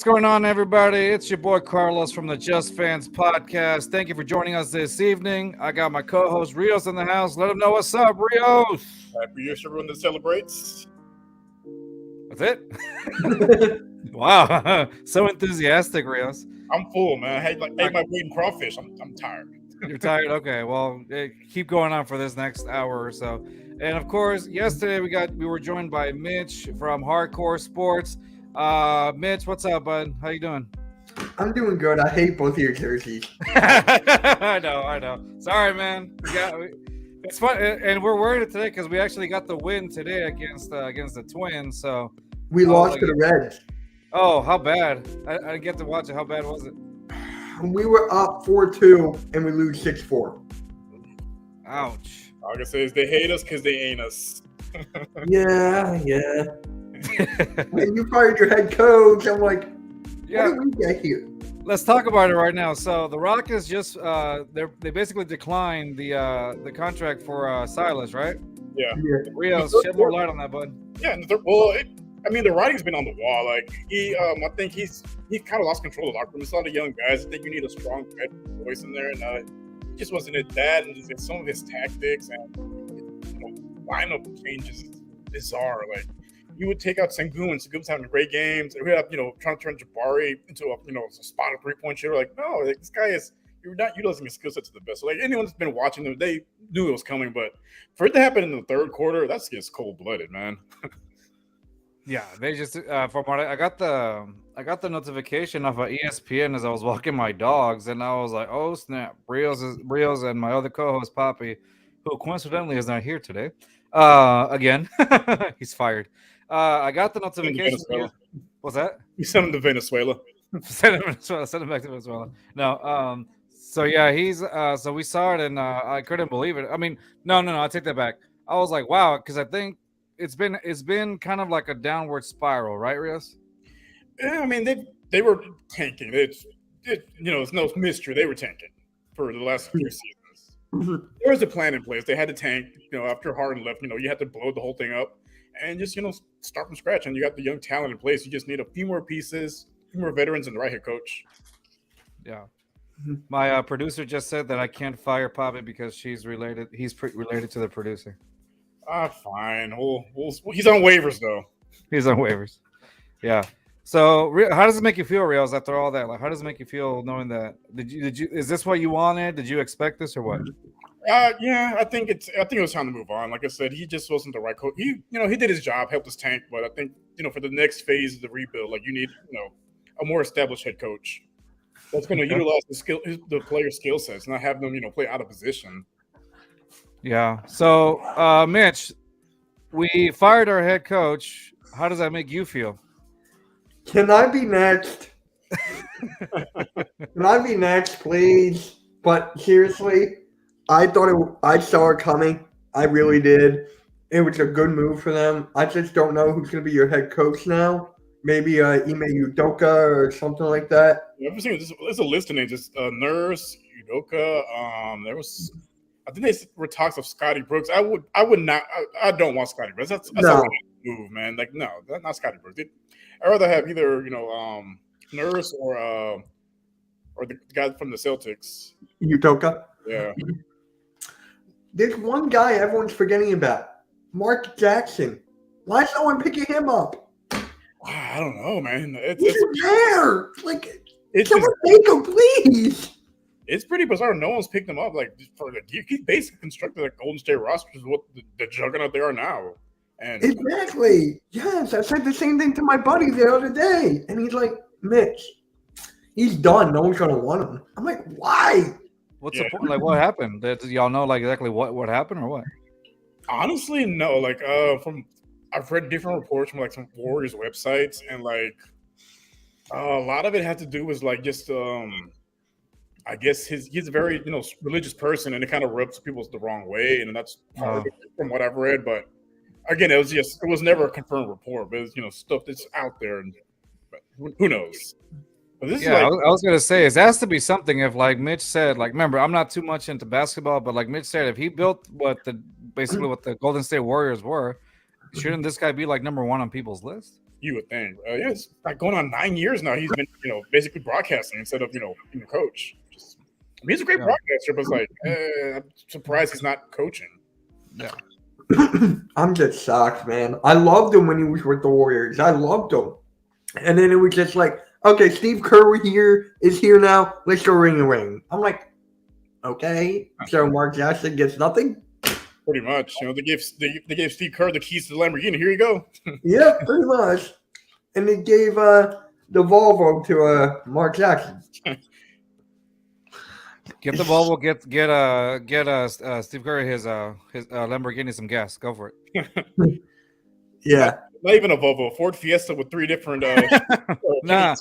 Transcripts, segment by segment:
going on, everybody? It's your boy Carlos from the Just Fans podcast. Thank you for joining us this evening. I got my co-host Rios in the house. Let him know what's up, Rios. Happy Year to everyone that celebrates. That's it? Wow, so enthusiastic, Rios. I'm full, man. I ate my weight in crawfish. I'm tired. You're tired? Okay, well, keep going on for this next hour or so. And of course, yesterday we were joined by Mitch from Hardcore Sports. Mitch, what's up, bud? How you doing? I'm doing good. I hate both of your jerseys. I know. Sorry, man. It's fun, and we're worried today because we actually got the win today against the Twins. So we lost to the Reds. Oh, how bad? I didn't get to watch it. How bad was it? We were up 4-2 and we lose 6-4. Ouch. All I can say is they hate us because they ain't us. Yeah. When you fired your head coach, I'm like, yeah. What do we get here? Let's talk about it right now. So the Rockets just they basically declined the contract for Silas, right? Yeah. Rios, shed more light on that, bud. Yeah. The writing's been on the wall. Like I think he's kind of lost control of the locker room. It's a lot of young guys. I think you need a strong voice in there, and he just wasn't at that. And just some of his tactics and lineup changes is bizarre. Like you would take out Sengun, and Sengun's having great games, and we have trying to turn Jabari into a spot 3-point shooter. Like no, like, this guy is. You're not utilizing his skill set to the best. So, like anyone that's been watching them, they knew it was coming. But for it to happen in the third quarter, that's just cold-blooded, man. Yeah, they just from what I got the notification off of ESPN as I was walking my dogs, and I was like, oh snap, Rios and my other co-host Poppy, who coincidentally is not here today. Again, he's fired. I got the notification. What's that? You sent him to Venezuela. Send him back to Venezuela. No, so yeah, he's so we saw it and I couldn't believe it. I mean, no, I take that back. I was like, wow, because I think it's been kind of like a downward spiral, right, Rios? Yeah, I mean they were tanking. It's no mystery. They were tanking for the last few seasons. There was a plan in place. They had to tank. After Harden left, you had to blow the whole thing up and just start from scratch. And you got the young talent in place. You just need a few more pieces, a few more veterans, and the right head coach. Yeah. My producer just said that I can't fire Poppy because she's related. He's related to the producer. Fine. He's on waivers though. He's on waivers. Yeah. So how does it make you feel, Rios, after all that? Like, how does it make you feel knowing that? Did you? Is this what you wanted? Did you expect this or what? Yeah. I think it was time to move on. Like I said, he just wasn't the right coach. He did his job, helped us tank, but I think for the next phase of the rebuild, like you need a more established head coach that's going to utilize the player skill sets, not have them play out of position. Yeah. So, Mitch, we fired our head coach. How does that make you feel? Can I be next? Can I be next, please? But seriously, I saw it coming. I really did. It was a good move for them. I just don't know who's going to be your head coach now. Maybe Ime Udoka or something like that. I've seen there's a list of names. It's Nurse, Udoka. I think they were talks of Scotty Brooks. I would not. I don't want Scotty Brooks. That's a move, man. Like no, that's not Scotty Brooks. I'd rather have either Nurse or the guy from the Celtics. Udoka. Yeah. There's one guy everyone's forgetting about. Mark Jackson. Why is no one picking him up? I don't know, man. He's there. Like, someone take him, please. It's pretty bizarre. No one's picked him up. Like, he basically constructed a Golden State roster, is what the juggernaut they are now. And exactly. Yes, I said the same thing to my buddy the other day, and he's like, "Mitch, he's done. No one's gonna want him." I'm like, "Why?" What's the point? Like, what happened? Did y'all know like exactly what happened or what? Honestly, no. Like, I've read different reports from like some Warriors websites, and like a lot of it had to do with like just I guess he's a very religious person, and it kind of rubs people the wrong way, and that's part of it from what I've read. But again, it was never a confirmed report, but it's stuff that's out there, but who knows? But this I was gonna say it has to be something. If like Mitch said, like remember, I'm not too much into basketball, but like Mitch said, if he built what the Golden State Warriors were, shouldn't this guy be like number one on people's list? You would think. Yeah, it's like going on 9 years now. He's been, basically broadcasting instead of, being a coach. He's a great broadcaster, but it's like, I'm surprised he's not coaching. Yeah. I'm just shocked, man. I loved him when he was with the Warriors. I loved him. And then it was just like, okay, Steve Kerr is here now. Let's go ring the ring. I'm like, okay. So Mark Jackson gets nothing? Pretty much. They gave Steve Kerr the keys to the Lamborghini. Here you go. Yeah, pretty much. And they gave the Volvo to Mark Jackson. Get the Volvo. Get Steve Curry his Lamborghini some gas. Go for it. Yeah. Not even a Volvo, Ford Fiesta with 3 different. Nah,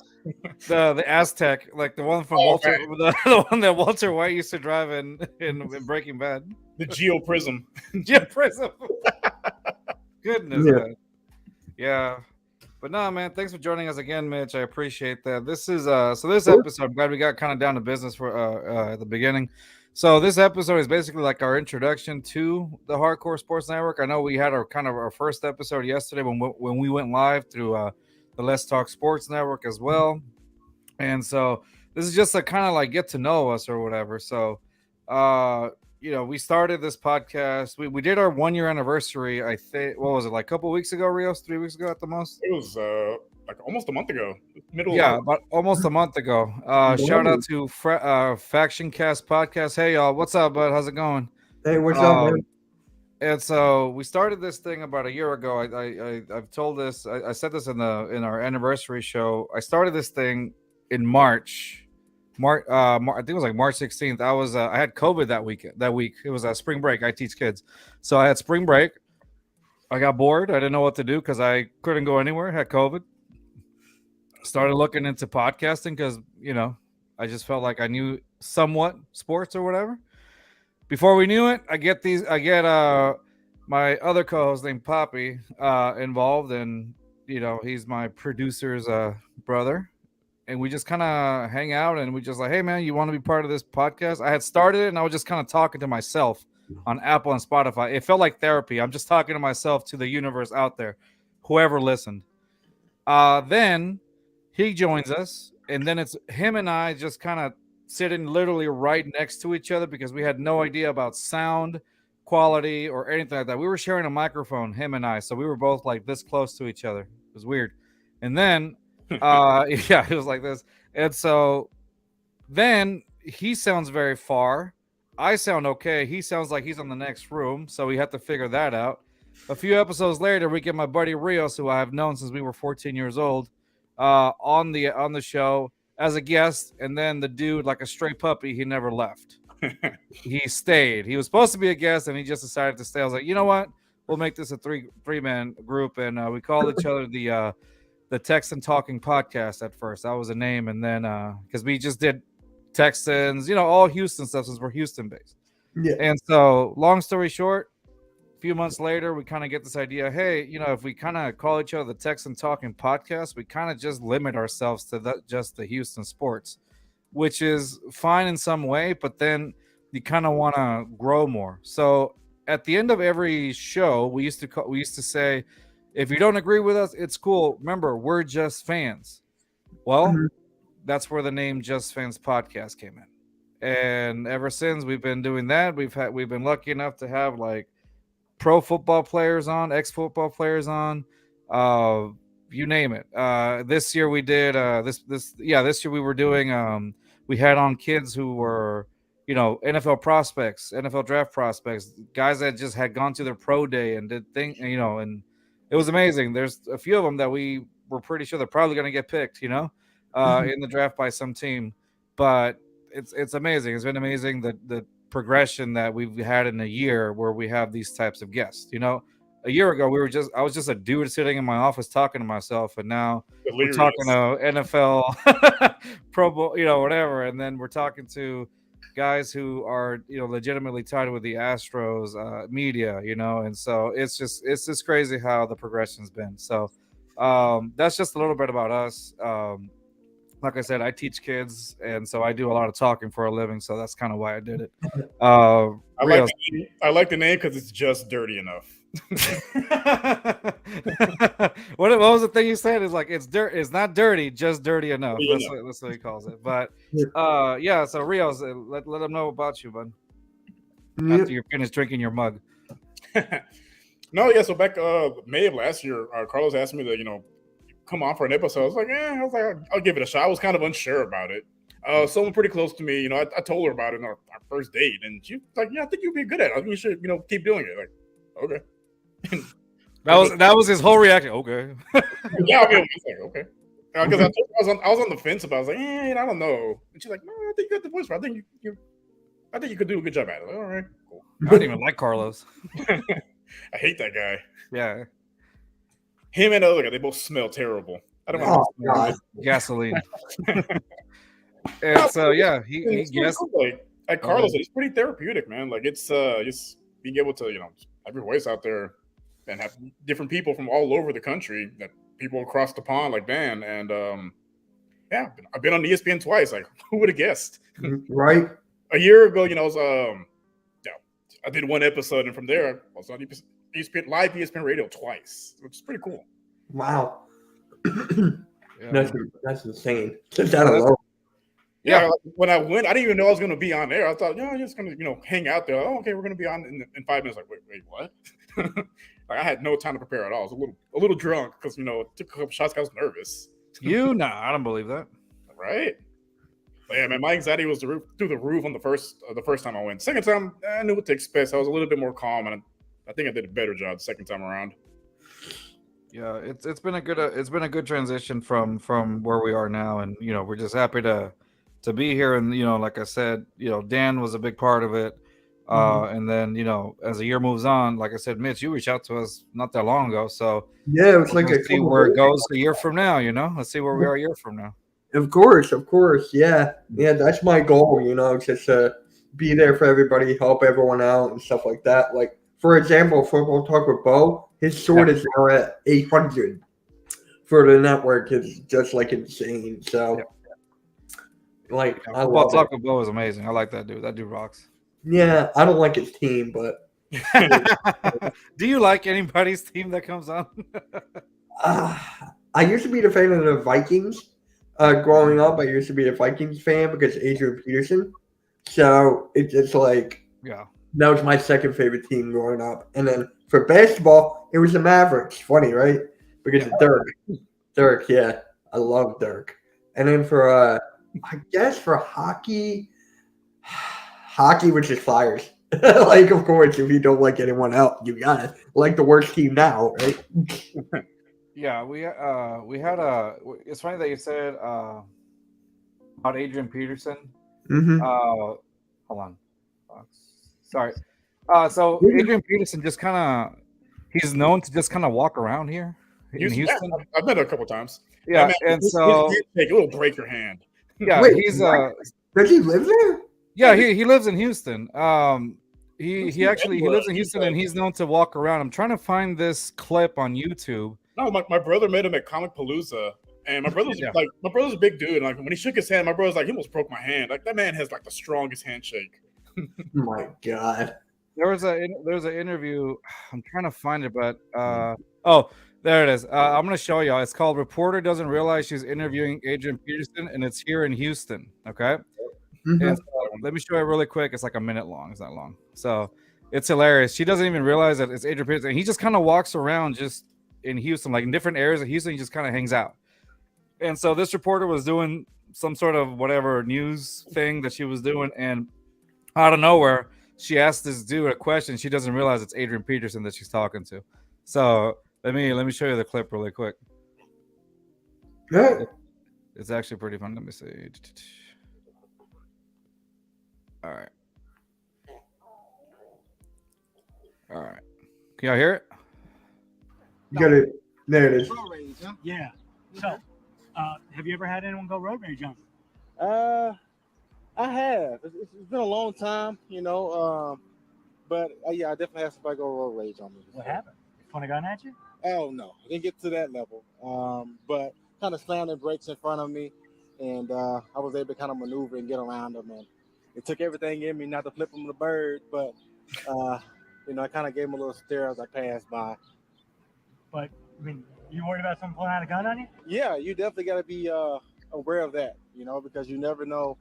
the Aztec, like the one from Walter, the one that Walter White used to drive in Breaking Bad. The Geo Prism. Geo Prism. Goodness, Yeah. man. Yeah. But no, man, thanks for joining us again, Mitch. I appreciate that. This is this episode, I'm glad we got kind of down to business for at the beginning. So this episode is basically like our introduction to the Hardcore Sports Network. I know we had our first episode yesterday when we went live through the Let's Talk Sports Network as well. And so this is just a kind of like get to know us or whatever. So we started this podcast. We did our 1 year anniversary, I think. What was it, like a couple weeks ago, Rios? 3 weeks ago at the most? It was like almost a month ago. About almost a month ago. Shout out to Faction Cast Podcast. Hey, y'all. What's up, bud? How's it going? Hey, what's up, man? And so we started this thing about a year ago. I've told this. I said this in our anniversary show. I started this thing in March. I think it was like March 16th. I had COVID that week. It was spring break. I teach kids, so I had spring break. I got bored. I didn't know what to do because I couldn't go anywhere. Had COVID. Started looking into podcasting because I just felt like I knew somewhat sports or whatever. Before we knew it, I get my other co-host named Poppy involved, and he's my producer's brother. And we just kind of hang out, and we just like, hey, man, you want to be part of this podcast? I had started it, and I was just kind of talking to myself on Apple and Spotify. It felt like therapy. I'm just talking to myself, to the universe out there, whoever listened. Then he joins us, and then it's him and I just kind of sitting literally right next to each other because we had no idea about sound quality or anything like that. We were sharing a microphone, him and I, so we were both like this close to each other. It was weird. And then it was like this. And so then he sounds very far. I sound okay. He sounds like he's in the next room, so we had to figure that out. A few episodes later, we get my buddy Rios, who I have known since we were 14 years old, on the show as a guest. And then the dude, like a stray puppy, he never left. He stayed. He was supposed to be a guest, and he just decided to stay. I was like, you know what? We'll make this a three-man group, and we called each other the Texan Talking Podcast at first. That was a name, and then because we just did Texans, all Houston stuff since we're Houston based. Yeah. And so, long story short, a few months later, we kind of get this idea. Hey, if we kind of call each other the Texan Talking Podcast, we kind of just limit ourselves to just the Houston sports, which is fine in some way, but then you kind of want to grow more. So at the end of every show, we used to say, if you don't agree with us, it's cool. Remember, we're just fans. Well, that's where the name Just Fans Podcast came in. And ever since we've been doing that, we've been lucky enough to have like pro football players on, ex-football players on, you name it. This year we did this year we were doing we had on kids who were NFL prospects, NFL draft prospects, guys that just had gone to their pro day and did things, and it was amazing. There's a few of them that we were pretty sure they're probably going to get picked, in the draft by some team. But it's amazing. It's been amazing the progression that we've had in a year where we have these types of guests. A year ago I was just a dude sitting in my office talking to myself, and now we're talking to NFL, Pro Bowl, whatever, and then we're talking to guys who are legitimately tied with the Astros media, and so it's just crazy how the progression's been. So that's just a little bit about us. Like I said, I teach kids, and so I do a lot of talking for a living, so that's kind of why I did it. I like the name because it's just dirty enough. What was the thing you said? Is like it's dirt. It's not dirty, just dirty enough. Yeah. That's what he calls it. But yeah. So Rios, let them know about you, bud. After you're finished drinking your mug. No, yeah. So back May of last year, Carlos asked me to come on for an episode. I was like, I'll give it a shot. I was kind of unsure about it. Someone pretty close to me, I told her about it on our first date, and she was like, "Yeah, I think you'd be good at it. I think you should, keep doing it." Like, okay. That was his whole reaction. Okay. Yeah, I was like, okay. Because I was on the fence about. I was like, I don't know. And she's like, "No, I think you got the voice for it. I think you could do a good job at it." Like, all right, cool. I don't even like Carlos. I hate that guy. Yeah. Him and the other guy, they both smell terrible. I don't know. Oh God. Gasoline. And so yeah, he guessed. Cool. Like Carlos, it's pretty therapeutic, man. Like it's just being able to have your voice out there and have different people from all over the country, that people across the pond like Dan, and yeah, I've been on ESPN twice. Like, who would have guessed? Right. A year ago, I was I did one episode, and from there I was on ESPN live ESPN radio twice, which is pretty cool. Wow. Yeah. That's insane. Just that alone. Yeah, like, when I went, I didn't even know I was going to be on there. I thought, I'm just going to, hang out there. Oh, okay, we're going to be on in 5 minutes. Like, wait, what? Like, I had no time to prepare at all. I was a little drunk because took a couple shots. I was nervous. I don't believe that. Right? But yeah, man, my anxiety was through the roof on the first time I went. Second time, I knew what to expect. So I was a little bit more calm, and I think I did a better job the second time around. Yeah, it's been a good transition from where we are now, and we're just happy to be here. And like I said, Dan was a big part of it. And then as the year moves on, like I said, Mitch, you reached out to us not that long ago, so yeah, it's like let's see where it goes a year from now. Let's see where we are a year from now. Of course, yeah, that's my goal. Just to be there for everybody, help everyone out, and stuff like that. Like, for example, Football Talk with Bo, his sword is now at 800 for the network. It's just like insane. So, like, I Football love Talk it. with Bo is amazing. I like that dude. That dude rocks. Yeah, I don't like his team, but Do you like anybody's team that comes on? I used to be the fan of the Vikings. Growing up, I used to be a Vikings fan because Adrian Peterson. So it's just like Yeah. that was my second favorite team growing up. And then for basketball, it was the Mavericks. Funny, right? Because of Dirk. Dirk, yeah. I love Dirk. And then for I guess for hockey, which is Flyers. Like, of course, if you don't like anyone else, you gotta like the worst team now, right? Yeah, we had it's funny that you said about Adrian Peterson. Mm-hmm. Hold on. Sorry. So Adrian Peterson just he's known to just kind of walk around here in Houston. Yeah, I've met him a couple times. Yeah, man, and so it will break your hand. yeah, Wait, he's does he live there? yeah, he lives in Houston. He actually lives in Houston, and he's known to walk around. I'm trying to find this clip on YouTube. No, my brother met him at Comic Palooza, and my brother's my brother's a big dude. And like when he shook his hand, my brother's like, he almost broke my hand. Like, that man has like the strongest handshake. My God. There's an interview. I'm trying to find it, but oh, there it is. I'm gonna show y'all. It's called "Reporter Doesn't Realize She's Interviewing Adrian Peterson," and it's here in Houston. Okay. Mm-hmm. And so, let me show you really quick. It's like a minute long. It's not long. So it's hilarious. She doesn't even realize that it's Adrian Peterson. He just kind of walks around just in Houston, like in different areas of Houston. He just kind of hangs out. And so this reporter was doing some sort of whatever news thing that she was doing, and out of nowhere, she asked this dude a question. She doesn't realize it's Adrian Peterson that she's talking to. So let me show you the clip really quick. Good. It's actually pretty fun. Let me see. All right. Can y'all hear it? You got it. There it is. Road rage, huh? Yeah. So, have you ever had anyone go road rage on you? I have. It's been a long time, but yeah, I definitely had somebody go road rage on me. What happened? Point a gun at you? Oh no, I didn't get to that level. But kind of slammed the brakes in front of me, and I was able to kind of maneuver and get around them. And it took everything in me not to flip them the bird, but I kind of gave him a little stare as I passed by. But I mean, you worried about someone pulling out a gun on you? Yeah, you definitely got to be aware of that, because you never know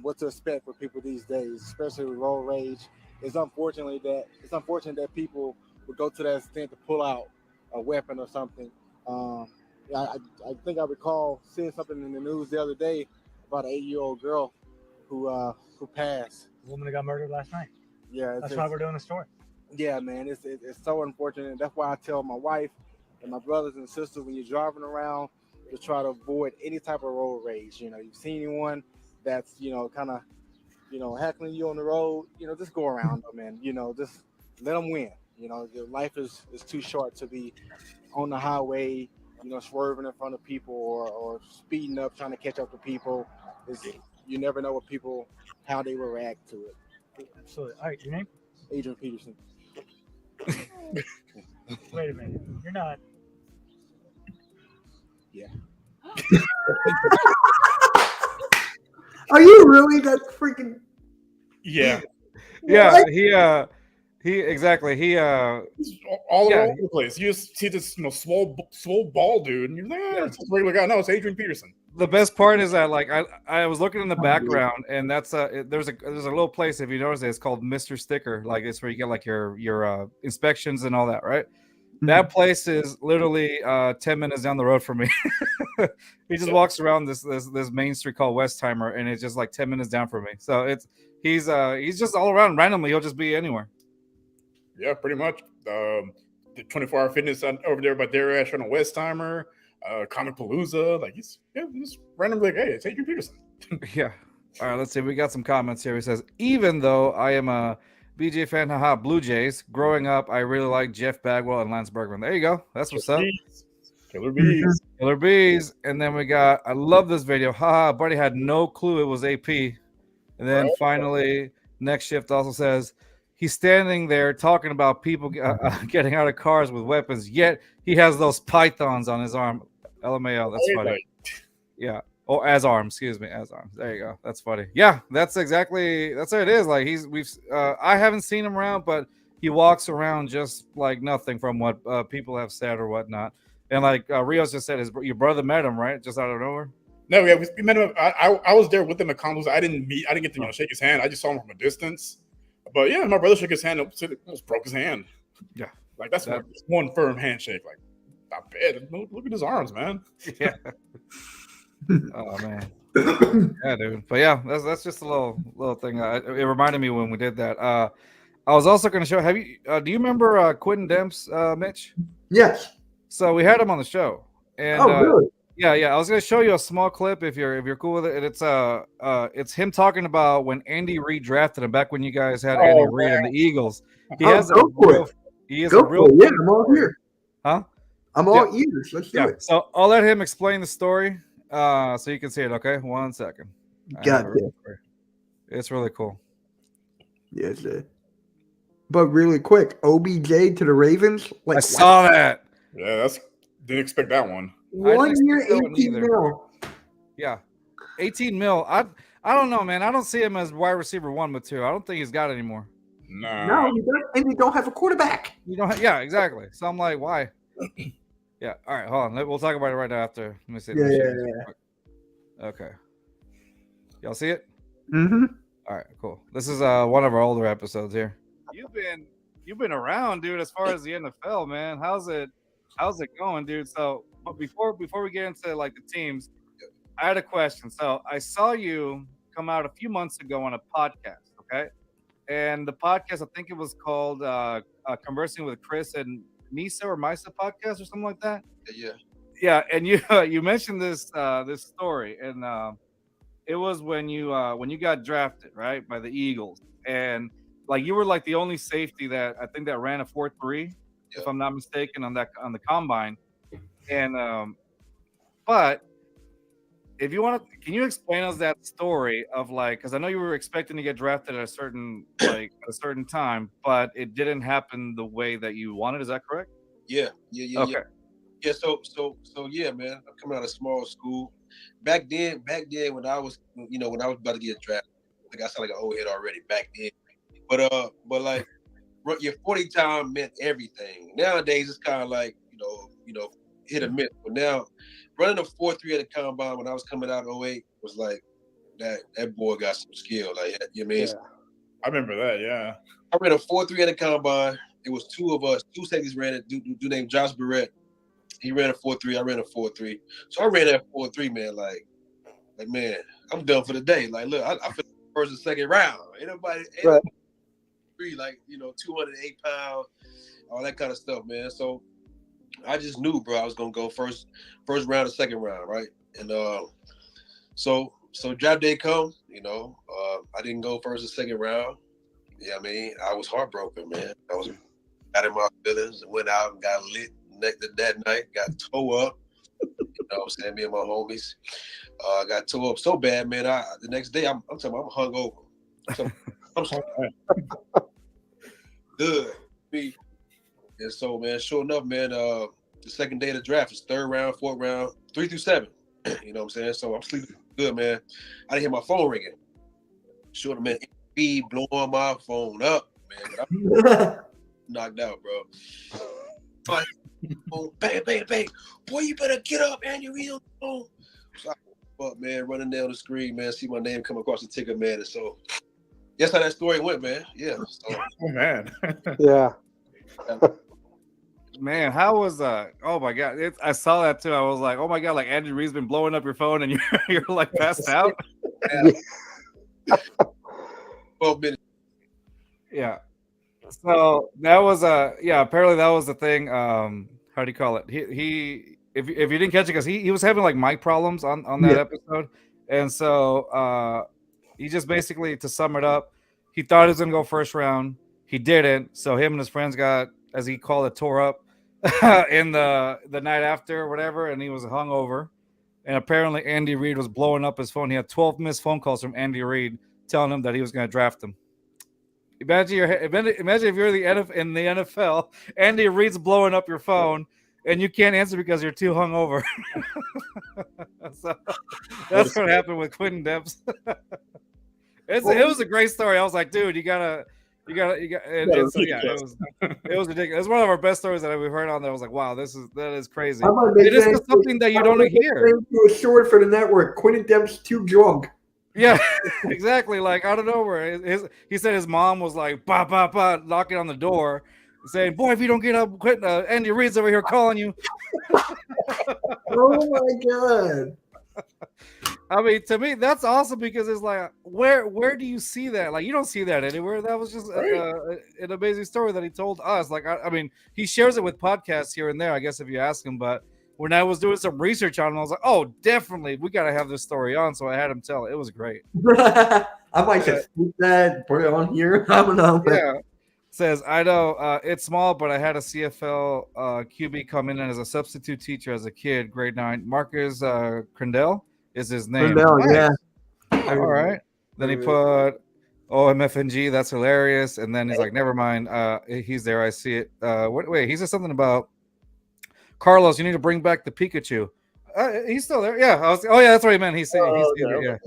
what to expect with people these days, especially with road rage. It's unfortunate that people would go to that extent to pull out a weapon or something. I think I recall seeing something in the news the other day about an 8-year-old girl who passed. The woman that got murdered last night. Yeah, That's why we're doing the story. Yeah, man, it's so unfortunate. That's why I tell my wife and my brothers and sisters when you're driving around to try to avoid any type of road rage. You've seen anyone that's kind of heckling you on the road, just go around them, man. Just let them win. Your life is too short to be on the highway, swerving in front of people or speeding up trying to catch up to people. You never know how they will react to it. Absolutely. All right, your name? Adrian Peterson. Wait a minute. You're not. Yeah. Are you really that freaking? Yeah, Yeah, he exactly. He he's all Yeah. over the place. You just see this swole ball dude, and you're like, it's just a regular guy. No, it's Adrian Peterson. the best part is that like I was looking in the background, and that's there's a little place, if you notice it, it's called Mr. Sticker. Like it's where you get like your inspections and all that, right? That place is literally 10 minutes down the road from me. He just walks around this main street called Westheimer, and it's just like 10 minutes down from me. So he's just all around randomly. He'll just be anywhere. Yeah, pretty much. The 24-hour fitness over there by Darash on a Westheimer, Comic Palooza. Like he's just randomly like, hey, it's Adrian Peterson. Yeah. All right, let's see. We got some comments here. He says, even though I am a BJ fan, haha, Blue Jays. Growing up, I really liked Jeff Bagwell and Lance Bergman. There you go. That's what's up. Killer Bees. Killer Bees. And then we got, I love this video. Haha, buddy had no clue it was AP. And then finally, Next Shift also says, he's standing there talking about people getting out of cars with weapons, yet he has those pythons on his arm. LMAO, that's funny. Yeah. Oh, as arms, excuse me, as arms. There you go. That's funny. Yeah, that's what it is. Like I haven't seen him around, but he walks around just like nothing from what people have said or whatnot. And like Rios just said, your brother met him, right? Just out of nowhere. No, yeah, we met him. I was there with him at Combos. I didn't get to shake his hand. I just saw him from a distance. But yeah, my brother shook his hand. Almost broke his hand. Yeah, like that's one firm handshake. Like, not bad. Look at his arms, man. Yeah. Oh man, yeah, dude. But yeah, that's just a little thing. It reminded me when we did that. I was also going to show. Have you? Do you remember Quentin Demps, Mitch? Yes. So we had him on the show, and really? Yeah. I was going to show you a small clip if you're cool with it. And it's him talking about when Andy Reid drafted him back when you guys had Andy Reid and the Eagles. He has a real. Yeah, I'm all here. Huh? I'm all ears. Let's do it. So I'll let him explain the story, so you can see it. Okay, 1 second. Gotcha. It's really cool. Yes, but really quick, OBJ to the Ravens. I saw that. Yeah, didn't expect that one. 1 year, 18 mil. Yeah, 18 mil. I don't know, man. I don't see him as wide receiver 1 material. I don't think he's got it anymore. No, he doesn't, and you don't have a quarterback. You don't. Yeah, exactly. So I'm like, why? Yeah. All right. Hold on. We'll talk about it right after. Let me see. Yeah. Okay. Y'all see it? Mm-hmm. All right. Cool. This is one of our older episodes here. You've been around, dude. As far as the NFL, man, how's it going, dude? So, but before we get into like the teams, I had a question. So I saw you come out a few months ago on a podcast. Okay. And the podcast, I think it was called Conversing with Chris and Misa or Misa podcast or something like that. Yeah. And you mentioned this story, and it was when you got drafted, right, by the Eagles, and like you were like the only safety that I think that ran a 4.3, if I'm not mistaken, on the combine. And but if you want to, can you explain us that story of like, because I know you were expecting to get drafted at a certain time, but it didn't happen the way that you wanted. Is that correct? Yeah. Okay. Yeah. So yeah, man. I'm coming out of small school. Back then, when I was about to get drafted, like I sound like an old head already. Back then, but like your 40 time meant everything. Nowadays, it's kind of like, hit or miss. But now, running a 4.3 at the combine when I was coming out in 08 was like, that boy got some skill. Like, you know what I mean? Yeah. I remember that. Yeah. I ran a 4.3 at the combine. It was two of us. Two safeties ran it. Dude named Josh Barrett. He ran a 4.3. I ran a 4.3. So I ran that 4.3, man. Like man, I'm done for the day. Like, look, I finished first and second round. Ain't nobody like 208 pounds, all that kind of stuff, man. So I just knew, bro, I was gonna go first round or second round, right? And so draft day come, I didn't go first or second round. Yeah, I mean, I was heartbroken, man. I was out of my feelings and went out and got lit that night, got tore up. You know what I'm saying? Me and my homies got tore up so bad, man. The next day, I'm talking about I'm hungover. I'm good. And so, man, sure enough, man, the second day of the draft is third round, fourth round, 3 through 7. You know what I'm saying? So I'm sleeping good, man. I didn't hear my phone ringing. Sure, man, be blowing my phone up, man. I'm knocked out, bro. But, bang, bang, bang. Boy, you better get up, man. You're real phone. So I woke up, man, running down the screen, man, see my name come across the ticket, man. And so that's how that story went, man. Yeah. So, Oh man. Yeah. Man, how was oh my god, I saw that too. I was like, oh my god, like Andy Reid's been blowing up your phone and you're like passed out. 12 minutes. Yeah. So that was apparently that was the thing. How do you call it? He if you didn't catch it, because he was having like mic problems on that episode, and so he just basically, to sum it up, he thought he was gonna go first round. He didn't. So him and his friends got, as he called it, tore up in the night after or whatever, and he was hungover. And apparently Andy Reid was blowing up his phone. He had 12 missed phone calls from Andy Reid telling him that he was going to draft him. Imagine if you're in the NFL, Andy Reid's blowing up your phone, and you can't answer because you're too hungover. So that's what happened with Quentin Debs. It was a great story. I was like, dude, you gotta. It was ridiculous. It's one of our best stories that we've heard on there. I was like, wow, that is crazy. It is something that you don't hear. To a short for the network. Quentin Debs too drunk. Yeah, exactly. Like out of nowhere, he said his mom was like, bah, bah, bah, knocking on the door, saying, "Boy, if you don't get up, Andy Reid's over here calling you." Oh my god! I mean, to me, that's awesome, because it's like, where do you see that? Like, you don't see that anywhere. That was just an amazing story that he told us. Like, I mean, he shares it with podcasts here and there, I guess, if you ask him. But when I was doing some research on it, I was like, oh, definitely, we got to have this story on. So I had him tell it. It was great. I might just keep that, put it on here. I don't know. Yeah. Says, I know it's small, but I had a CFL QB come in as a substitute teacher as a kid, grade 9. Marcus Crandell is his name. Crandell, yeah. All right. Then he put OMFNG. That's hilarious. And then he's like, never mind. He's there. I see it. Wait, he said something about Carlos. You need to bring back the Pikachu. He's still there. Yeah. That's what he meant. He's yeah.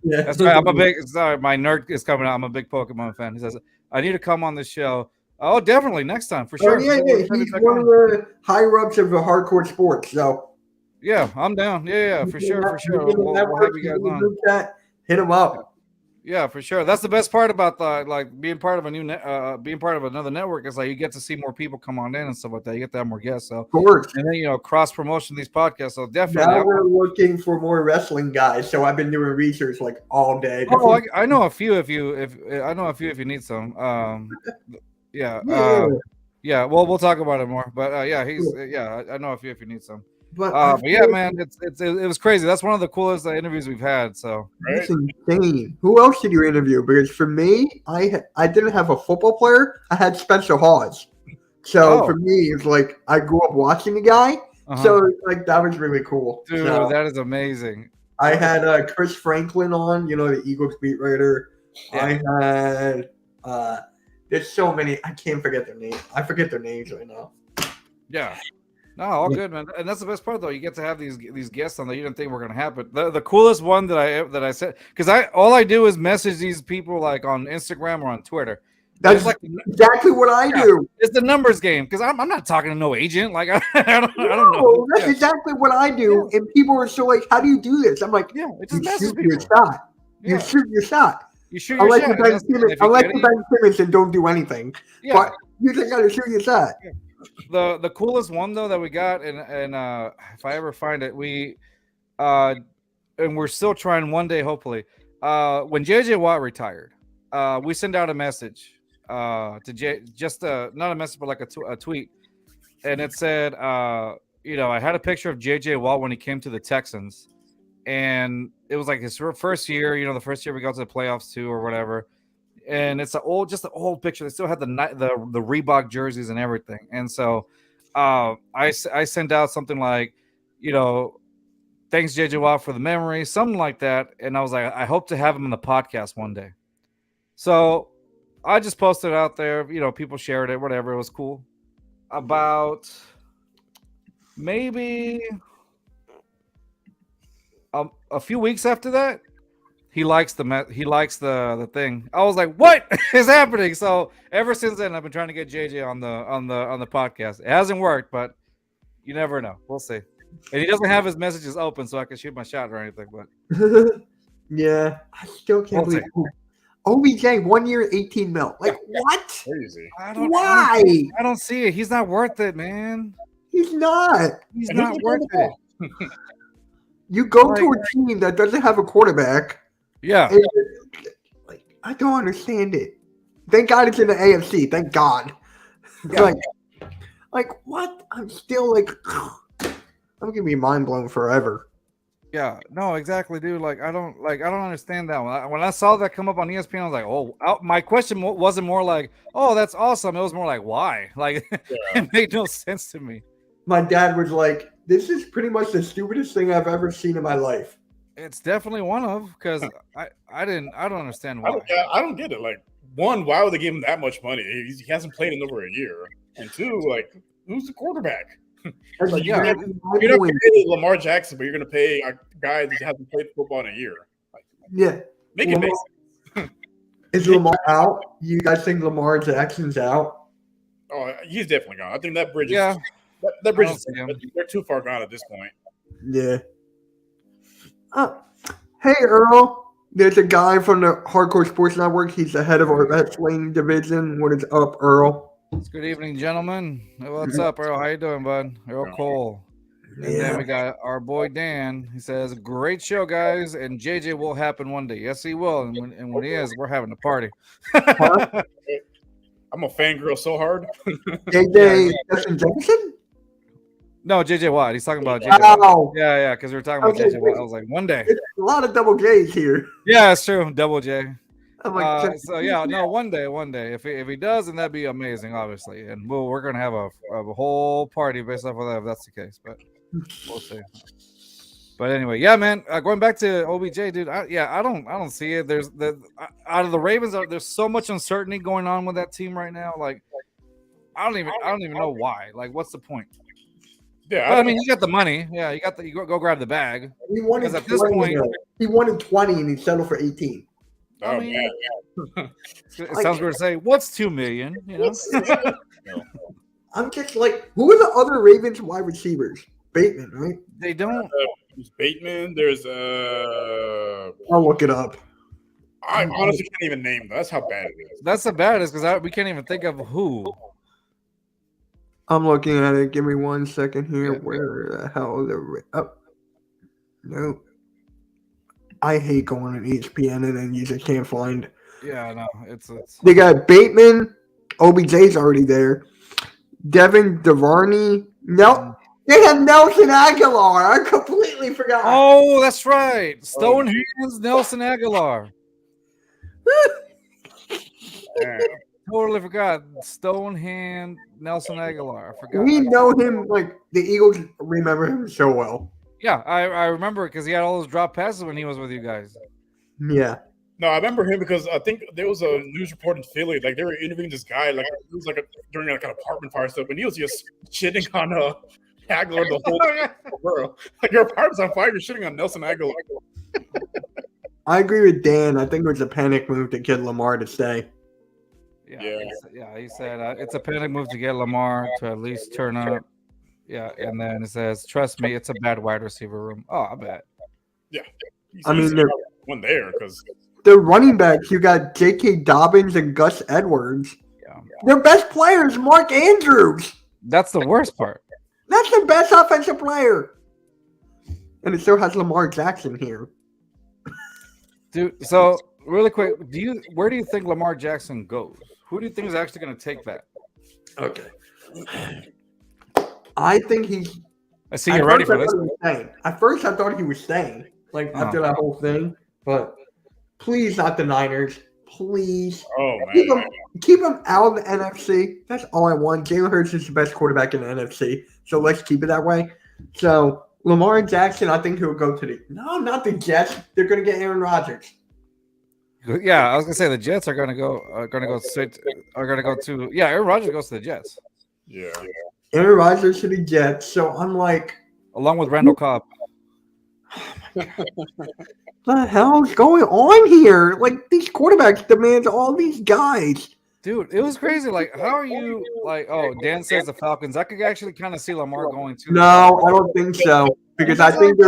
That's right. I'm a big. Sorry, my nerd is coming out. I'm a big Pokemon fan. He says, I need to come on the show. Oh, definitely next time for sure. Yeah. He's one of the higher ups of the hardcore sports. So yeah, I'm down. Yeah, for sure. We'll have you guys on. Hit him up. Yeah, for sure. That's the best part about being part of being part of another network is like you get to see more people come on in and stuff like that. You get to have more guests. So of course. And then cross promotion these podcasts. So definitely. Now we're looking for more wrestling guys. So I've been doing research like all day. Oh, I know a few. If you need some. Yeah. We'll talk about it more. But I know a few if you need some. But yeah, man, it was crazy. That's one of the coolest interviews we've had. So that's insane. Who else did you interview? Because for me, I didn't have a football player. I had Spencer Hawes. So for me, it's like I grew up watching the guy. So like that was really cool. Dude, so, that is amazing. I had Chris Franklin on, the Eagles beat writer. Yeah. I had there's so many. I can't forget their names. I forget their names right now. Yeah. No, all good, man. And that's the best part, though. You get to have these guests on that you didn't think were going to happen. The coolest one that I said, because all I do is message these people like on Instagram or on Twitter. That's It's like exactly what I do. it's the numbers game because I'm not talking to no agent. Like I don't No, know. that's exactly what I do. And people are so like, "How do you do this?" I'm like, Yeah, it "You just messes shoot your people. shot. You Yeah, shout your shot. you shoot your Unless shot. you're and Ben that's- Simmons, if you unless get you're it, Ben Simmons and don't do anything. yeah. But you just gotta shoot your shot. The coolest one though that we got, and if I ever find it, we and we're still trying one day, hopefully. When JJ Watt retired, we sent out a message to just not a message, but like a tweet, and it said, I had a picture of JJ Watt when he came to the Texans, and it was like his first year, the first year we got to the playoffs too, or whatever. And it's just an old picture. They still had the Reebok jerseys and everything. And so, I sent out something like, thanks JJ Watt for the memory, something like that. And I was like, I hope to have him in the podcast one day. So I just posted it out there. People shared it, whatever. It was cool. About maybe a few weeks after that, he likes the thing. I was like, "What is happening?" So ever since then, I've been trying to get JJ on the podcast. It hasn't worked, but you never know. We'll see. And he doesn't have his messages open, so I can shoot my shot or anything. But Yeah, I still can't We'll believe OBJ 1 year, 18 mil. Like what? Crazy. Why? I don't see it. He's not worth it, man. He's not. He's And not who's worth the it. You go Like- to a team that doesn't have a quarterback. Yeah. And, like, I don't understand it. Thank God it's in the AFC. Thank God. Yeah. Like what? I'm still like, I'm gonna be mind blown forever. Yeah, no, exactly, dude. Like, I don't understand that one. When I saw that come up on ESPN, I was like, oh, my question wasn't more like, oh, that's awesome. It was more like, why? Like, it made no sense to me. My dad was like, "This is pretty much the stupidest thing I've ever seen in my life." It's definitely one of because I don't understand why. I don't get it. Like, one, why would they give him that much money? He hasn't played in over a year. And two, like, who's the quarterback? That's Like, Yeah. you're not going to pay Lamar Jackson, but you're going to pay a guy that hasn't played football in a year. Like, Yeah. make it make Lamar- sense. Is Lamar out? You guys think Lamar Jackson's out? Oh, he's definitely gone. I think that bridge. Yeah, That bridge I is. don't see him. They're too far gone at this point. Yeah. Hey, Earl. There's a guy from the Hardcore Sports Network. He's the head of our wrestling division. What is up, Earl? it's good evening, gentlemen. What's up, Earl? How you doing, bud? Earl Cole. And then Yeah. we got our boy Dan. He says, "Great show, guys, and JJ will happen one day." Yes, he will. And when he is, we're having a party. I'm a fangirl so hard. JJ Justin Jackson? No, JJ Watt. He's talking about JJ Watt. Wow. Yeah, because we were talking about Okay, JJ Watt. I was like, one day. It's a lot of double J's here. Yeah, it's true. Double J. I'm like, So yeah, no, one day. If he does, then that'd be amazing, obviously. And we're gonna have a whole party based off of that if that's the case. But we'll see. But anyway, yeah, man. Going back to OBJ, dude. I don't see it. There's out of the Ravens, there's so much uncertainty going on with that team right now. Like, I don't even know why. Like, what's the point? Yeah, But, I mean, you got the money. Yeah, you go grab the bag. he wanted Because at this 20, point- though. He wanted 20 and he settled for 18. I oh, mean, man. it sounds weird to say. What's $2 million? You know. I'm just like, who are the other Ravens wide receivers? Bateman, right? They don't. There's Bateman. There's I'll look it up. I honestly can't even name them. That's how bad it is. That's the baddest because we can't even think of who. I'm looking at it. Give me 1 second here. Yeah. Where the hell are the no. I hate going on ESPN and then you just can't find. Yeah, no, it's They got Bateman. OBJ's already there. Devin Duvernay. No, they have Nelson Aguilar. I completely forgot. Oh, that's right. Stonehands Nelson Aguilar. Man. Totally forgot. Stonehand Nelson Aguilar. I forgot. We know him like the Eagles remember him so well. Yeah, I remember it because he had all those drop passes when he was with you guys. Yeah. No, I remember him because I think there was a news report in Philly. Like they were interviewing this guy, like it was like during like an apartment fire stuff, and he was just shitting on Aguilar the whole world. Like your apartment's on fire, you're shitting on Nelson Aguilar. I agree with Dan. I think it was a panic move to get Lamar to stay. Yeah. He said it's a panic move to get Lamar to at least turn up. Yeah, and then it says, "Trust me, it's a bad wide receiver room." Oh, I bet. He's, I mean, he's they're- one there because The running backs, you got J.K. Dobbins and Gus Edwards. Yeah, Their best player is Mark Andrews. that's the worst part. That's the best offensive player. And it still has Lamar Jackson here. Dude, so really quick, where do you think Lamar Jackson goes? Who do you think is actually going to take that? Okay. I think he's. I see you're ready for this. At first, I thought he was staying, like after that whole thing. But please, not the Niners. Please oh keep man, him, keep him out of the NFC. That's all I want. Jalen Hurts is the best quarterback in the NFC, so let's keep it that way. So Lamar Jackson, I think he'll go to not the Jets. They're going to get Aaron Rodgers. Yeah, I was gonna say the Jets are gonna go to Aaron Rodgers goes to the Jets yeah. Aaron Rodgers to the Jets. So I'm like, along with Randall Cobb. the hell's going on here? Like these quarterbacks demand all these guys. Dude, it was crazy. Like, how are you like? Oh, Dan says the Falcons. I could actually kind of see Lamar going to. No, I don't think so because I think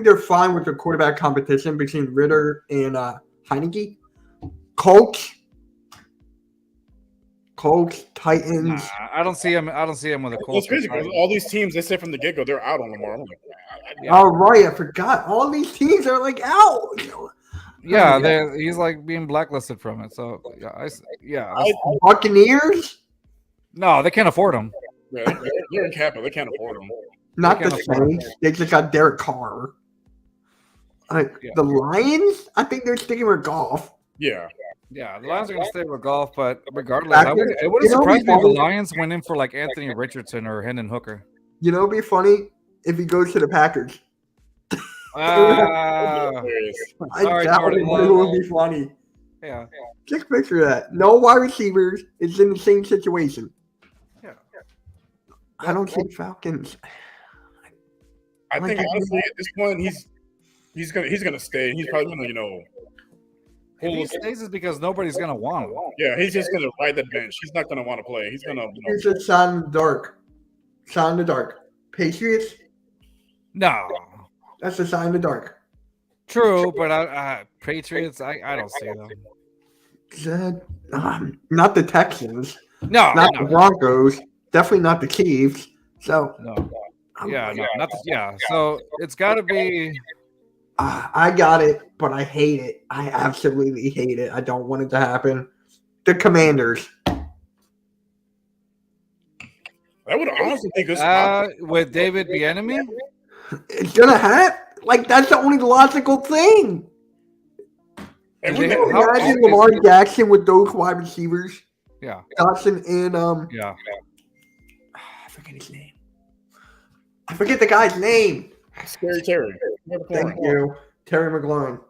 they're fine with the quarterback competition between Ritter and Heineke. Colts, Titans. Nah, I don't see him. I don't see him with a It's Colts. crazy because all these teams they say from the get go they're out on Lamar. I'm like, All right, I forgot. All these teams are like out. Yeah, he's like being blacklisted from it. So Buccaneers, no, they can't afford him. yeah, they're in Kappa. They can't afford them. not They the can't afford Saints. They just got Derek Carr. The Lions, I think they're sticking with Goff. Yeah, Yeah, the Lions are going to stay with golf, but regardless, it would have You know, surprised me if the before- Lions went in for like Anthony Richardson or Hendon Hooker. You know, it'd be funny if he goes to the Packers. hilarious. Sorry, That Jordan would Love. be funny. Yeah, Just picture that. No wide receivers. It's in the same situation. Yeah. I don't see Falcons. I think honestly at this point he's gonna stay. He's probably gonna if he stays is because nobody's going to want him. yeah he's just gonna ride the bench. He's not gonna want to play. He's gonna It's a shot in the dark. Shot in the dark. Patriots. No, That's a shot in the dark. true, but Patriots, I don't see them. Not the Texans. No, Not the no, Broncos. Definitely not the Chiefs. So no. Yeah, no, not the, yeah. So it's got to be. I got it, but I hate it. I absolutely hate it. I don't want it to happen. The Commanders. That would honestly be good. With David Bieniemy. It's gonna happen. Like that's the only logical thing. And They- we Can you how- imagine Lamar Jackson with those wide receivers? Yeah, Dodson and yeah. I forget his name. I forget the guy's name. Scary Terry. Thank you, Terry McLaurin.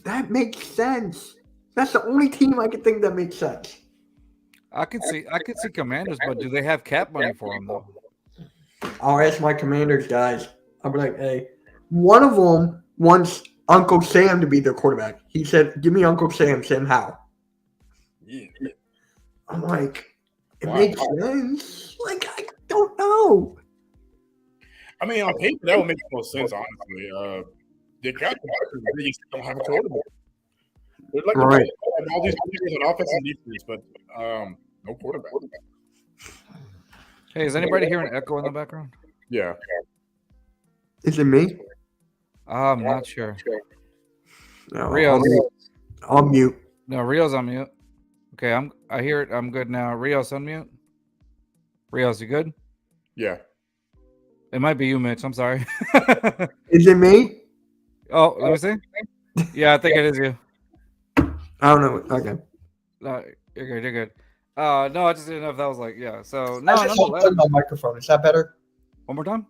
That makes sense. That's the only team I can think that makes sense. I could see Commanders, but do they have cap money for him though? I'll ask my Commanders guys. I'll be like, hey, one of them wants Uncle Sam to be their quarterback. He said, "Give me Uncle Sam, Sam Howell." Yeah. I'm like, it Wow. makes sense. Like, I don't know. I mean, on paper that would make the most sense. Honestly, they got the they just don't have a quarterback. They're like Right. all these players on offense and defense, but no quarterback. Hey, is anybody hearing echo in the background? Yeah. Is it me? I'm not sure. No, Rios. I'll mute. No, Rio's on mute. Okay, I hear it. I'm good now. Rios unmute. Rios, you good? Yeah. It might be you, Mitch. I'm sorry. Is it me? Oh, let me see. Yeah, I think it is you. I don't know. Okay. No, you're good. You're good. No, I just didn't know if that was like, yeah. So no, I just nonetheless. unplugged my microphone. Is that better? One more time.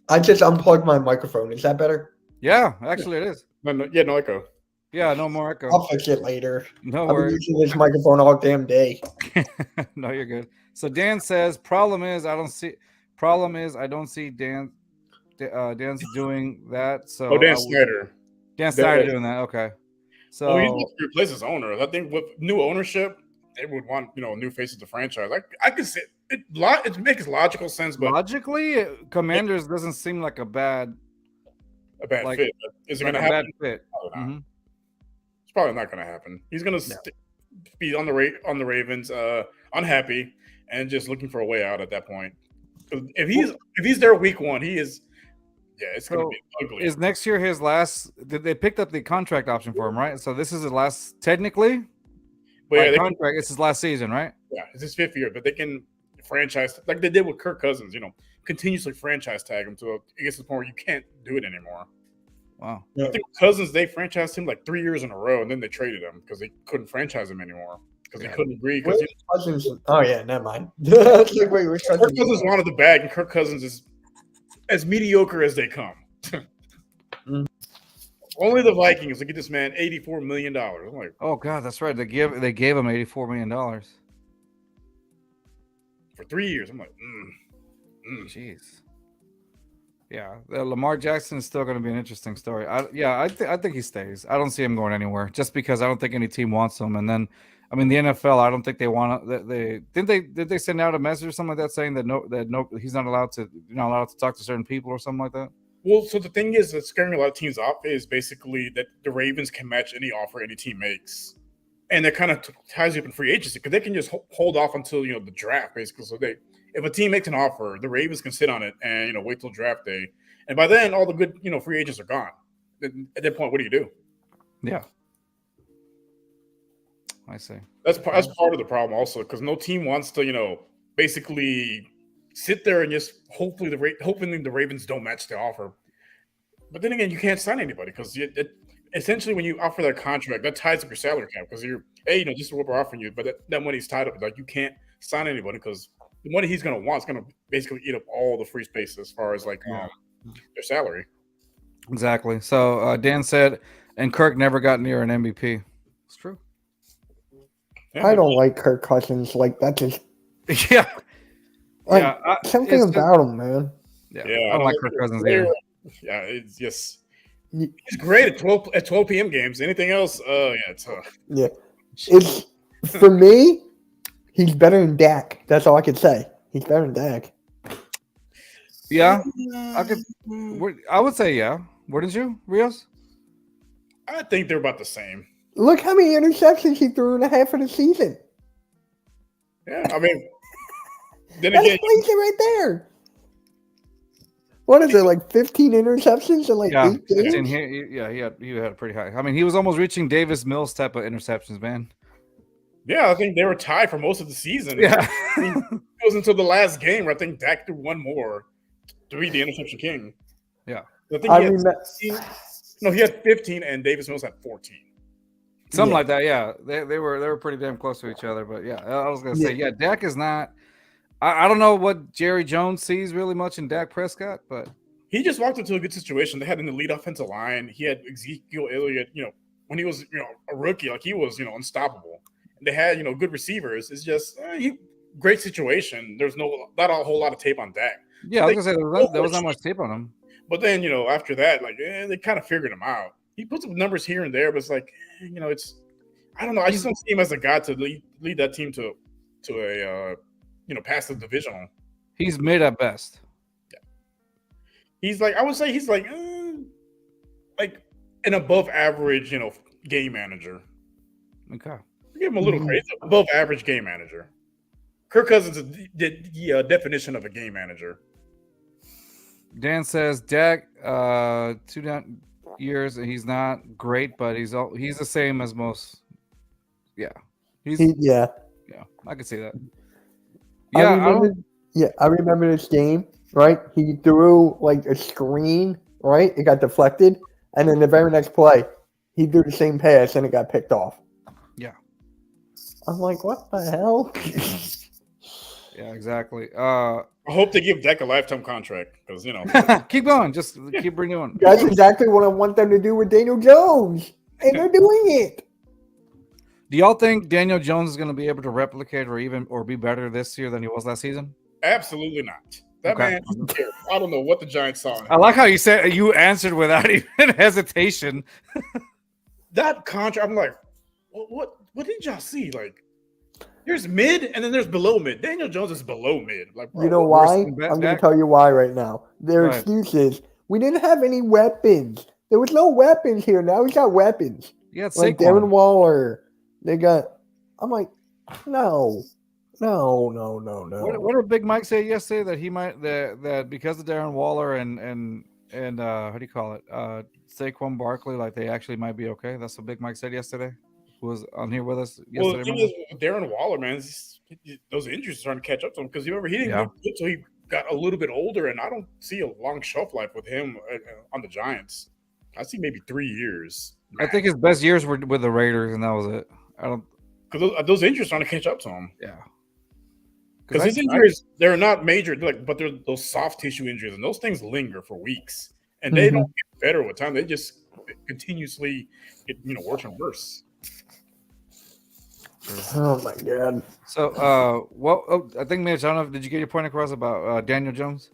I just unplugged my microphone. Is that better? Yeah, actually, it is. No echo. Yeah, no more echo. I'll fix it later. No I've been worries. using this microphone all damn day. No, you're good. So Dan says, problem is I don't see Dan's doing that. So Oh, Dan Snyder. Dan Snyder doing that. Okay. So Well, he's looking to replace his owners. I think with new ownership, they would want new faces to franchise. I could say it makes logical sense, but logically, Commanders doesn't seem like a bad a bad like- fit. Is it like going a to bad happen? fit. Probably not. Mhm. It's probably not going to happen. He's going to be on the Ravens, unhappy, and just looking for a way out at that point. 'Cause if he's there week 1, he is. Yeah, it's going to So, be ugly. Is next year his last? They picked up the contract option for him, right? So this is his last, technically. But By yeah, contract, it's his last season, right? it's his 5th year, but they can franchise like they did with Kirk Cousins. Continuously franchise tag him to it gets to the point where you can't do it anymore. Wow. I think Cousins, they franchised him like 3 years in a row, and then they traded him because they couldn't franchise him anymore because they couldn't agree. Because Cousins. Oh yeah, never mind. It's like, wait, which Kirk Cousins? Cousins wanted the bag, and Kirk Cousins is as mediocre as they come. Mm. Only the Vikings to get this man $84 million. I'm like, Oh God, that's right. They gave him $84 million. for 3 years. I'm like, Jeez. Yeah, Lamar Jackson is still going to be an interesting story. I think he stays. I don't see him going anywhere just because I don't think any team wants him. And then, I mean, the NFL, I don't think they want to. Did they send out a message or something like that saying that he's not allowed to talk to certain people or something like that. well, so the thing is that's scaring a lot of teams off is basically that the Ravens can match any offer any team makes. And that kind of ties you up in free agency because they can just hold off until the draft, basically. So if a team makes an offer, the Ravens can sit on it and wait till draft day, and by then all the good free agents are gone. At that point, what do you do? Yeah, I see. That's part of the problem also because no team wants to basically sit there and just hoping the Ravens don't match the offer. But then again, you can't sign anybody because essentially when you offer that contract, that ties up your salary cap because this is what we're offering you, but that money's tied up. Like you can't sign anybody because the money he's going to want is going to basically eat up all the free space as far as their salary. Exactly. So Dan said, and Kirk never got near an MVP. It's true. Yeah, I don't like Kirk Cousins. Like that just Yeah. like Yeah. something it's just- about him, man. Yeah. Yeah, I don't like Kirk Cousins either. Yeah, it's just he's great at 12 p.m. games. Anything else? It's Yeah, it's for me. He's better than Dak. That's all I could say. He's better than Dak. Yeah. I would say yeah. Wouldn't you, Rios? I think they're about the same. Look how many interceptions he threw in the half of the season. Yeah, I mean, then That again, explains it right there. What is it, like 15 interceptions in like Yeah. 8 games? And he had a pretty high. I mean, he was almost reaching Davis Mills type of interceptions, man. yeah, I think they were tied for most of the season. Yeah. It goes until the last game where I think Dak threw one more to be the interception king. Yeah. I think I he had mean, 15. No, he had 15 and Davis Mills had 14. Something Yeah. like that, yeah. They were pretty damn close to each other, but yeah, I was gonna say, yeah, Dak is not. I don't know what Jerry Jones sees really much in Dak Prescott, but He just walked into a good situation. They had an elite offensive line. He had Ezekiel Elliott, when he was, a rookie, like he was, unstoppable. And they had, good receivers. It's just great situation. There's not a whole lot of tape on Dak. yeah, I was gonna say there was not much tape on him. But then, after that, like they kind of figured him out. He put some numbers here and there, but it's like, it's I don't know. I just don't see him as a guy to lead that team to a past the divisional. He's mid at best. He's like, I would say he's like an above average, game manager. Okay. Give him a little crazy. Above average game manager. Kirk Cousins is the definition of a game manager. Dan says Dak 2 down years and he's not great, but he's the same as most. Yeah. yeah. Yeah, I can see that. I remember this game, right? He threw like a screen, right? It got deflected. And then the very next play, he threw the same pass and it got picked off. Yeah. I'm like, what the hell? Yeah, exactly. I hope they give Dak a lifetime contract because keep going. Just keep renewing. That's exactly what I want them to do with Daniel Jones. And they're doing it. Do y'all think Daniel Jones is going to be able to replicate or be better this year than he was last season? absolutely not. That Okay. man, I don't know what the Giants saw. in him. I like how you answered without even hesitation. that contract. I'm like, what did y'all see? Like, there's mid and then there's below mid. Daniel Jones is below mid. Like, bro, You know worse why? than I'm going to Dak? tell you why right now. Their Right. excuse is we didn't have any weapons. There was no weapons here. Now we got weapons. You got Like Saquon. Darren Waller. They got. I'm like, no. What did Big Mike say yesterday that he might that because of Darren Waller and how do you call it Saquon Barkley, like they actually might be okay? That's what Big Mike said yesterday. Who was on here with us well, yesterday? the thing remember? is, with Darren Waller, man, those injuries are starting to catch up to him because you remember he didn't Yeah. look good until he got a little bit older, and I don't see a long shelf life with him on the Giants. I see maybe 3 years. I think his best years were with the Raiders, and that was it. I don't. because those injuries are starting to catch up to him. Yeah. Because his injuries, they're not major, but they're those soft tissue injuries, and those things linger for weeks, and they don't get better with time. They just continuously get worse and worse. Oh my god. So, I think Mitch, I don't know. Did you get your point across about Daniel Jones?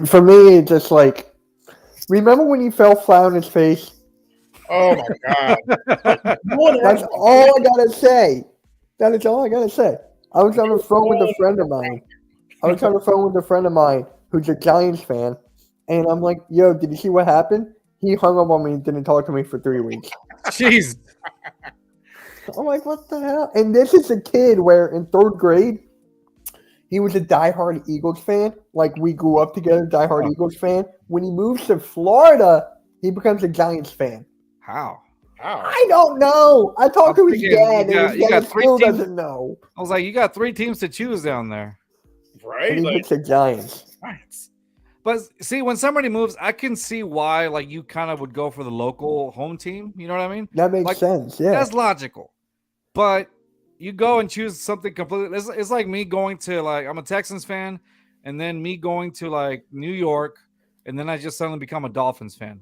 For me, it's just like, remember when he fell flat on his face? Oh my god! That's all I gotta say. That is all I gotta say. I was on the phone with a friend of mine. Who's a Giants fan, and I'm like, "Yo, did you see what happened?" He hung up on me and didn't talk to me for 3 weeks. Jeez. I'm like, what the hell? And this is a kid where in 3rd grade, he was a diehard Eagles fan. Like, we grew up together, diehard Eagles fan. When he moves to Florida, he becomes a Giants fan. How? I don't know. I talked to his thinking dad, you and his got dad three still teams- doesn't know. I was like, you got 3 teams to choose down there. Right? And he Like, picks the Giants. Giants. But see, when somebody moves, I can see why like you kind of would go for the local home team. You know what I mean? That makes Like, sense. Yeah. That's logical. But you go and choose something completely. It's like me going to like I'm a Texans fan, and then me going to like New York, and then I just suddenly become a Dolphins fan.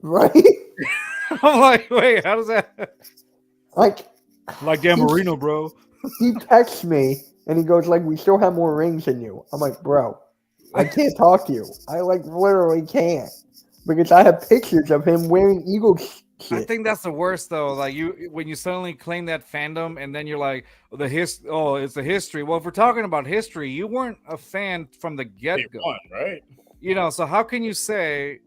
Right? I'm like, wait, how does that? Like, Like Dan Marino, bro. he texts me, and he goes, like, we still have more rings than you. I'm like, bro, I can't talk to you. I, like, literally can't. Because I have pictures of him wearing Eagles shit. I think that's the worst though. Like when you suddenly claim that fandom, and then you're like, it's the history. Well, if we're talking about history, you weren't a fan from the get Day go. one, right? So how can you say?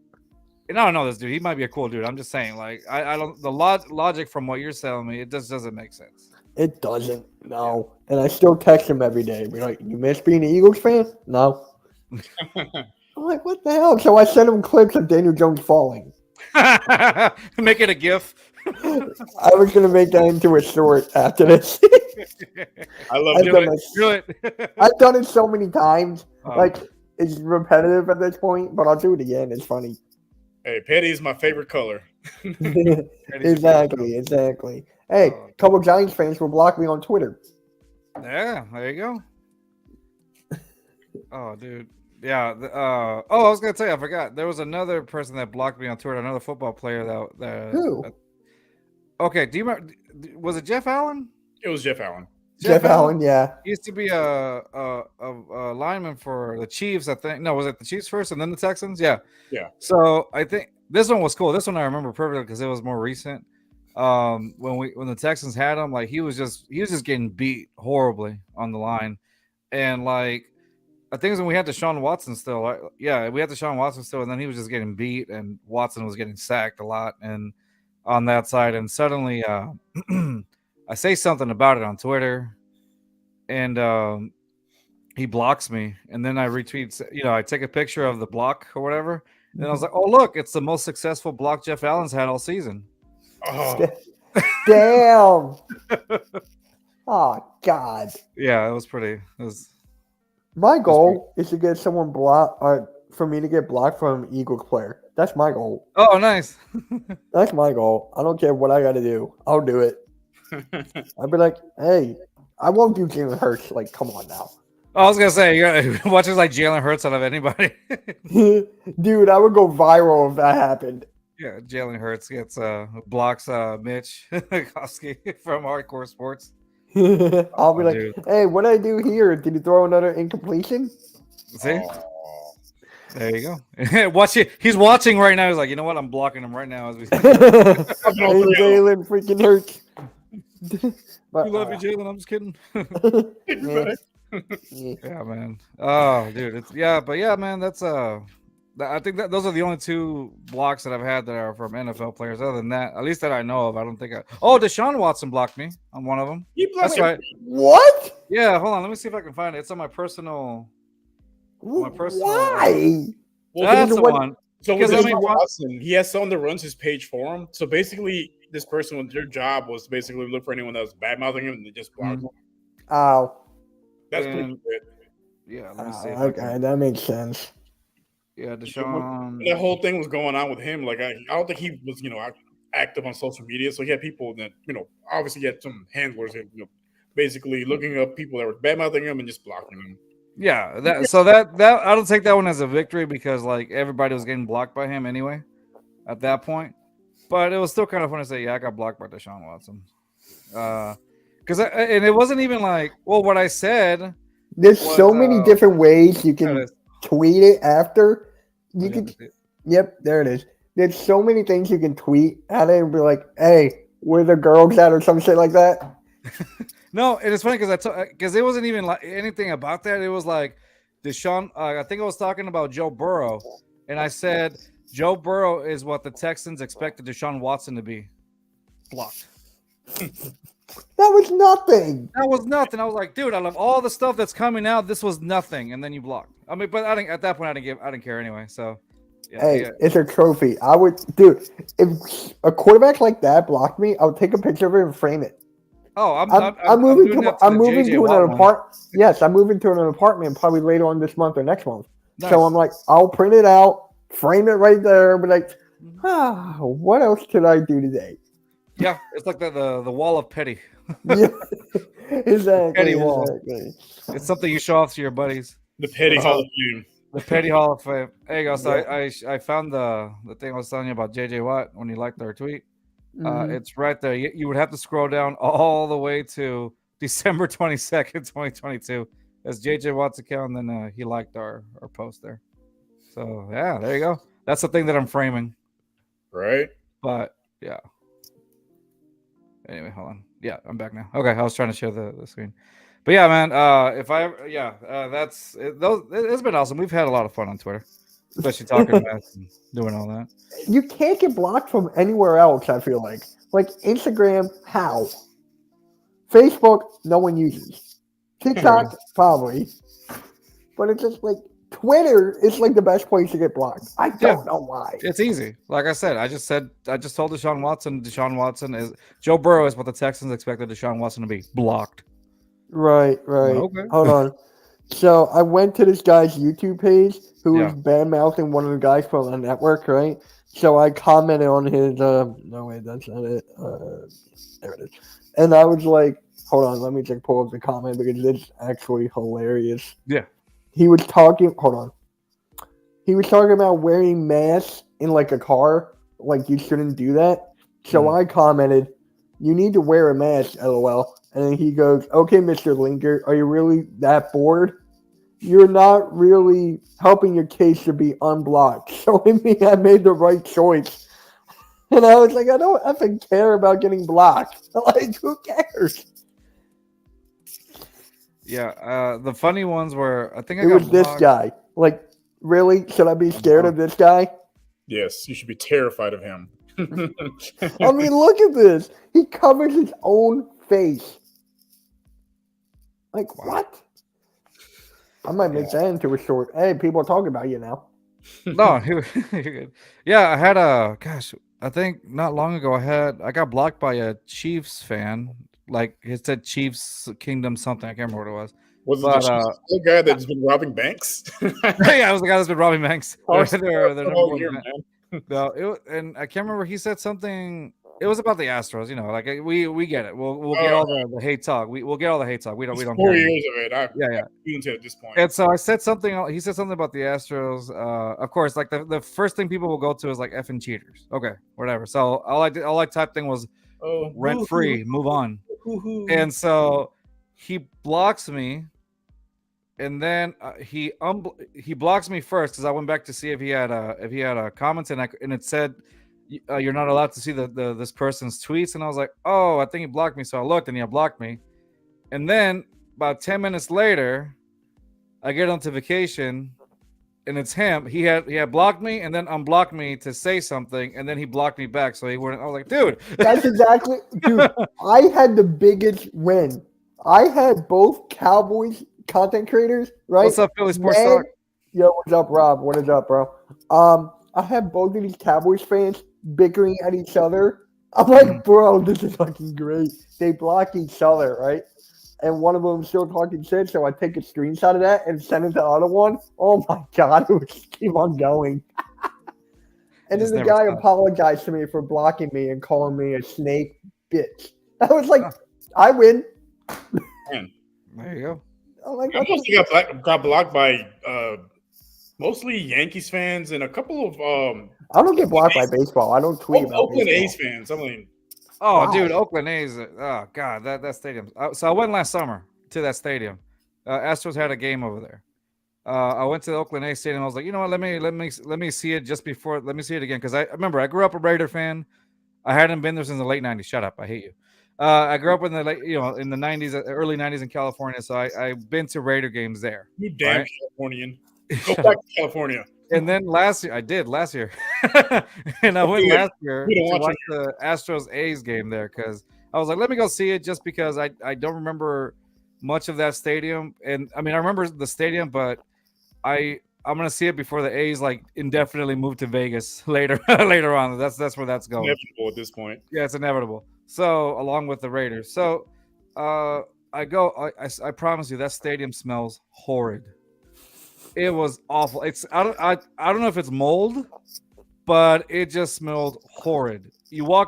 And I don't know this dude. He might be a cool dude. I'm just saying, like, I don't. The logic from what you're telling me, it just doesn't make sense. It doesn't. No. And I still text him every day. Be like, you miss being an Eagles fan? No. I'm like, what the hell? So I sent him clips of Daniel Jones falling. Make it a GIF. I was going to make that into a short after this. I love I've it. done Do it. it. I've done it so many times. Oh. Like, it's repetitive at this point, but I'll do it again. It's funny. Hey, Petty is my favorite color. Exactly. Hey, Oh. a couple Giants fans will block me on Twitter. Yeah, there you go. Oh, dude. Yeah. I was gonna tell you, I forgot. There was another person that blocked me on Twitter. Another football player that. Who? Okay. Do you remember? Was it Jeff Allen? It was Jeff Allen. Jeff Allen, yeah. He used to be a lineman for the Chiefs, I think. No, was it the Chiefs first and then the Texans? Yeah. Yeah. So I think this one was cool. This one I remember perfectly because it was more recent. When the Texans had him, like he was just getting beat horribly on the line, and like I think it was when we had Deshaun Watson still. Right? Yeah, we had Deshaun Watson still, and then he was just getting beat, and Watson was getting sacked a lot, and on that side, and suddenly I say something about it on Twitter, and he blocks me, and then I retweet. I take a picture of the block or whatever, and I was like, "Oh, look, it's the most successful block Jeff Allen's had all season." Oh, Damn. Oh, God. Yeah, it was pretty. It was. My goal is to get someone blocked, or for me to get blocked from an Eagles player. That's my goal. Oh, nice. That's my goal. I don't care what I got to do. I'll do it. I'd be like, hey, I won't do Jalen Hurts. Like, come on now. I was gonna say, you watches like Jalen Hurts out of anybody. Dude, I would go viral if that happened. Yeah, Jalen Hurts gets blocks Mitch Koski from Hardcore Sports. I'll be like, Dude. hey, what did I do here? Did you throw another incompletion? See, oh. There you go. Watch it. He's watching right now. He's like, you know what? I'm blocking him right now. As we Fucking all Hey, three of them. Jalen freaking hurts. But, you love you, Jalen. I'm just kidding. yeah. Yeah, man. Oh, dude. It's but yeah, man. That's I think that those are the only two blocks that I've had that are from NFL players. Other than that, at least that I know of, I don't think Oh, Deshaun Watson blocked me on one of them. He That's right. What? Yeah, hold on. Let me see if I can find it. It's on my personal. My personal. Why? Well, That's the what- one. So with Because, I Deshaun mean, Watson, he has someone that runs his page for him. So basically, this person, their job was basically look for anyone that was bad mouthing him and they just block him. Oh. That's pretty And- good. Yeah, let me see. If I Okay, can- that makes sense. Yeah, Deshaun. When that whole thing was going on with him, like I don't think he was, active on social media. So he had people that, obviously he had some handlers that, basically looking up people that were bad mouthing him and just blocking him. Yeah, that I don't take that one as a victory because like everybody was getting blocked by him anyway at that point. But it was still kind of fun to say, yeah, I got blocked by Deshaun Watson. And it wasn't even like, well, what I said. There's was, so many different ways you there can it is. tweet it after. You Yeah, could, yep, there it is. There's so many things you can tweet at it and be like, "Hey, where the girls at?" or some shit like that. No, and it's funny because it wasn't even like anything about that. It was like Deshaun. I think I was talking about Joe Burrow, and I said Joe Burrow is what the Texans expected Deshaun Watson to be. Blocked. That was nothing. That was nothing. I was like, dude, I love all the stuff that's coming out. This was nothing, and then you blocked. I mean, but I didn't. At that point, I didn't care anyway. So, yeah, Hey, yeah. it's a trophy. I would, dude. If a quarterback like that blocked me, I would take a picture of it and frame it. Oh, I'm moving doing to that to I'm the moving JJ to Watt an one. apartment. Yes, I'm moving to an apartment probably later on this month or next month. Nice. So I'm like, I'll print it out, frame it right there, but like, what else could I do today? Yeah, it's like the wall of petty. Yeah, exactly. Petty wall. Exactly. It's something you show off to your buddies. The petty Hall of Fame. The Petty Hall of Fame. There you go. So I found the thing I was telling you about JJ Watt when you liked our tweet. Mhm. It's right there. You would have to scroll down all the way to December 22nd, 2022. That's JJ Watt's account, and then he liked our post there. So yeah, there you go. That's the thing that I'm framing. Right? But yeah. Anyway, hold on. Yeah, I'm back now. Okay, I was trying to share the screen. But yeah, man. That's it. It's been awesome. We've had a lot of fun on Twitter, especially talking about and doing all that. You can't get blocked from anywhere else. I feel like Instagram, how? Facebook, no one uses. TikTok, probably. But it's just like Twitter is like the best place to get blocked. I don't know why. It's easy. Like I said, I just told Deshaun Watson is Joe Burrow is what the Texans expected Deshaun Watson to be. Blocked. Right. Okay. Hold on. So I went to this guy's YouTube page who was Yeah. bad mouthing one of the guys from the network, right? So I commented on his no wait, that's not it. There it is. And I was like, hold on, let me just pull up the comment because it's actually hilarious. Yeah. He was talking He was talking about wearing masks in like a car, like you shouldn't do that. So I commented, "You need to wear a mask, LOL." And then he goes, "Okay, Mr. Linker, are you really that bored? You're not really helping your case to be unblocked." Showing me I made the right choice. And I was like, I don't effing care about getting blocked. Like, who cares? Yeah. The funny ones were I think I It got was this blocked. guy. Like, really? Should I be scared of this guy? Yes, you should be terrified of him. I mean, look at this. He covers his own face. Like, what? I might make that into a short. Hey, people are talking about you now. No, you're good. Yeah, I had I think not long ago I got blocked by a Chiefs fan. Like it said Chiefs Kingdom something. I can't remember what it was. Was it But, the guy that's been robbing banks? Yeah, I was the guy that's been robbing banks. Oh, They're number oh, one here, fan. man. No, and I can't remember. He said something. It was about the Astros. You know, like we get it. We'll get all the hate talk. We'll get all the hate talk. We don't It's care. 4 years of it. Yeah. Into at this point. And so I said something. He said something about the Astros. Of course, like the first thing people will go to is like effing cheaters. Okay, whatever. So all I typed in was rent free. Move on. And so he blocks me. and then he blocks me first because I went back to see if he had comments, and it said you're not allowed to see the this person's tweets, and I was like, oh, I think he blocked me. So I looked, and he had blocked me, and then about 10 minutes later, I get a notification, and it's him. He had blocked me and then unblocked me to say something, and then he blocked me back. So he wouldn't. I was like, dude, That's exactly, dude. I had the biggest win. I had both Cowboys content creators, right? what's up, Philly Sports Man- Talk? Yo, what's up, Rob? What is up, bro? I had both of these Cowboys fans bickering at each other. I'm like, bro, this is fucking great. They block each other, right? And one of them still talking shit, so I take a screenshot of that and send it to the other one. Oh my god, it would just keep on going. And then Just the never guy stop. apologized to me for blocking me and calling me a snake bitch. I was like, I win. There you go. I'm like, I mostly got blocked by mostly Yankees fans and a couple of I don't get blocked by baseball. I don't tweet about Oakland baseball. A's fans. I mean, Oh, Wow. dude, Oakland A's. Oh god, that stadium. So I went last summer to that stadium. Astros had a game over there. I went to the Oakland A's stadium. I was like, you know what? Let me see it just before. Let me see it again because I remember I grew up a Raider fan. I hadn't been there since the late '90s. Shut up, I hate you. I grew up in the in the '90s, early '90s in California. So I've been to Raider games there. you damn Right. Californian. Go back to California. And then last year, and I went We last year don't to watch watch the Astros A's game there because I was like, let me go see it just because I don't remember much of that stadium. And I mean, I remember the stadium, but I'm gonna see it before the A's like indefinitely move to Vegas later on. That's where that's going. Inevitable at this point. Yeah, it's inevitable. So along with the Raiders, so I promise you that stadium smells horrid. It was awful. I don't know if it's mold, but it just smelled horrid.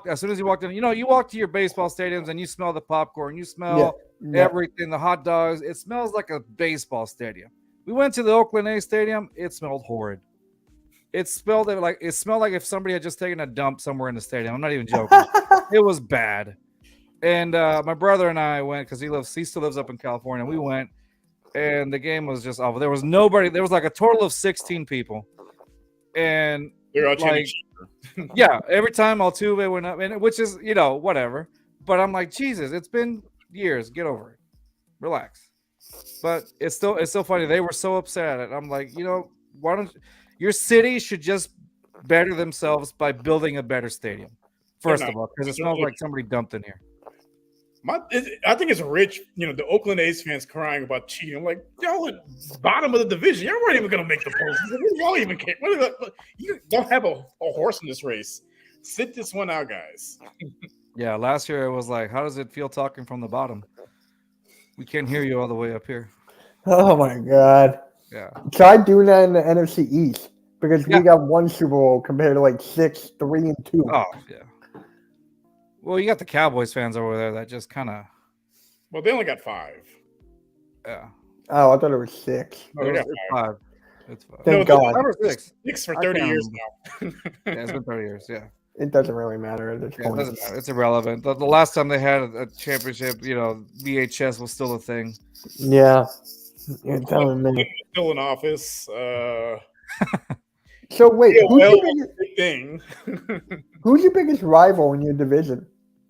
As soon as you walked in, you walk to your baseball stadiums and you smell the popcorn, you smell Yeah. everything, the hot dogs. It smells like a baseball stadium. We went to the Oakland A's stadium. It smelled horrid. It smelled like if somebody had just taken a dump somewhere in the stadium. I'm not even joking. It was bad. And my brother and I went because he still lives up in California. We went, and the game was just awful. There was nobody. There was like a total of 16 people, and They're all like, yeah, every time Altuve went up, and which is whatever. But I'm like, Jesus, it's been years. Get over it. Relax. But it's still funny. They were so upset at it. I'm like, why don't your city should just better themselves by building a better stadium. First of all, because it smells like somebody dumped in here. I think it's rich. The Oakland A's fans crying about cheating. I'm like, y'all at bottom of the division. Y'all weren't even going to make the postseason. Y'all even care. You don't have a horse in this race. Sit this one out, guys. Yeah, last year it was like, how does it feel talking from the bottom? We can't hear you all the way up here. Oh my god. Yeah. Try doing that in the NFC East because Yeah. we got one Super Bowl compared to like 6, 3, and 2. Oh, yeah. Well, you got the Cowboys fans over there that just kind of, Well, they only got 5. yeah. Oh, I thought it was 6. No, they got It's 5. 5. It's 5. Thank No, God. Five or 6. 6 for I 30 can't years remember. now. Yeah, it's been 30 years. Yeah. It doesn't really matter at this Yeah, it point. doesn't matter. It's irrelevant. The last time they had a championship, VHS was still a thing. Yeah. You're telling me. Still in office. So wait, Big thing. who's your biggest rival in your division?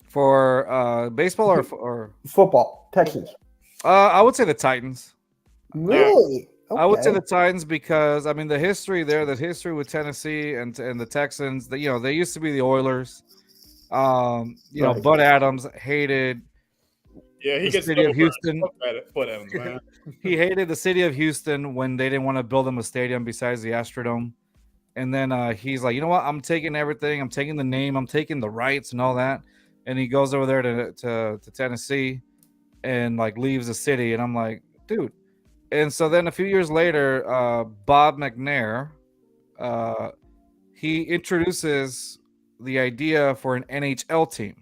For baseball or Football, Texas. I would say the Titans. Really? I would say Okay. the Titans because I mean the history with Tennessee and the Texans. They used to be the Oilers. Right. Bud Adams hated Yeah, he the gets city of Houston. Foot at him, man. He hated the city of Houston when they didn't want to build him a stadium besides the Astrodome. And then he's like, you know what? I'm taking everything. I'm taking the name. I'm taking the rights and all that. And he goes over there to Tennessee and like leaves the city. And I'm like, dude. And so then a few years later, Bob McNair, he introduces the idea for an NHL team.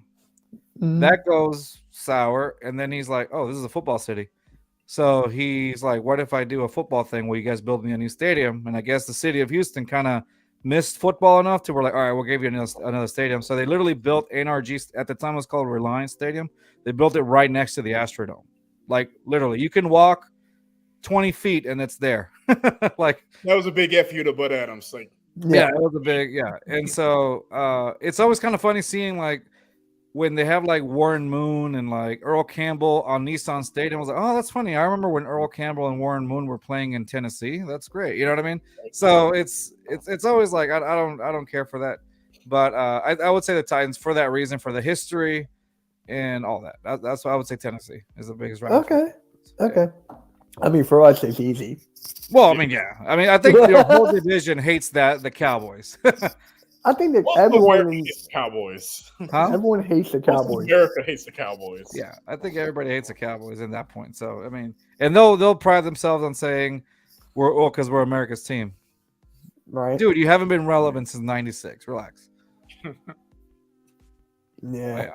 Mhm. That goes sour. And then he's like, oh, this is a football city. So he's like, what if I do a football thing where you guys build me a new stadium? And I guess the city of Houston kind of missed football enough to we're like, all right, we'll give you another stadium. So they literally built NRG. At the time it was called Reliance Stadium. They built it right next to the Astrodome. Like literally, you can walk 20 feet and it's there. Like That was a big FU to Bud Adams. Like, yeah, it was a big and so it's always kind of funny seeing like when they have like Warren Moon and like Earl Campbell on Nissan Stadium. I was like, oh, that's funny. I remember when Earl Campbell and Warren Moon were playing in Tennessee. That's great. You know what I mean? So it's always like I don't care for that, but I would say the Titans for that reason, for the history and all that. That's why I would say Tennessee is the biggest rival. Okay. I mean, for us, it's easy. Well, I mean, yeah. I mean, I think the whole division hates the Cowboys. I think that most of everyone, America hates the Cowboys. Huh? everyone hates the Most of Cowboys. America hates the Cowboys. Yeah, I think everybody hates the Cowboys in that point. So I mean, and they'll pride themselves on saying because we're America's team. Right? Dude, you haven't been relevant since '96. Relax. Yeah.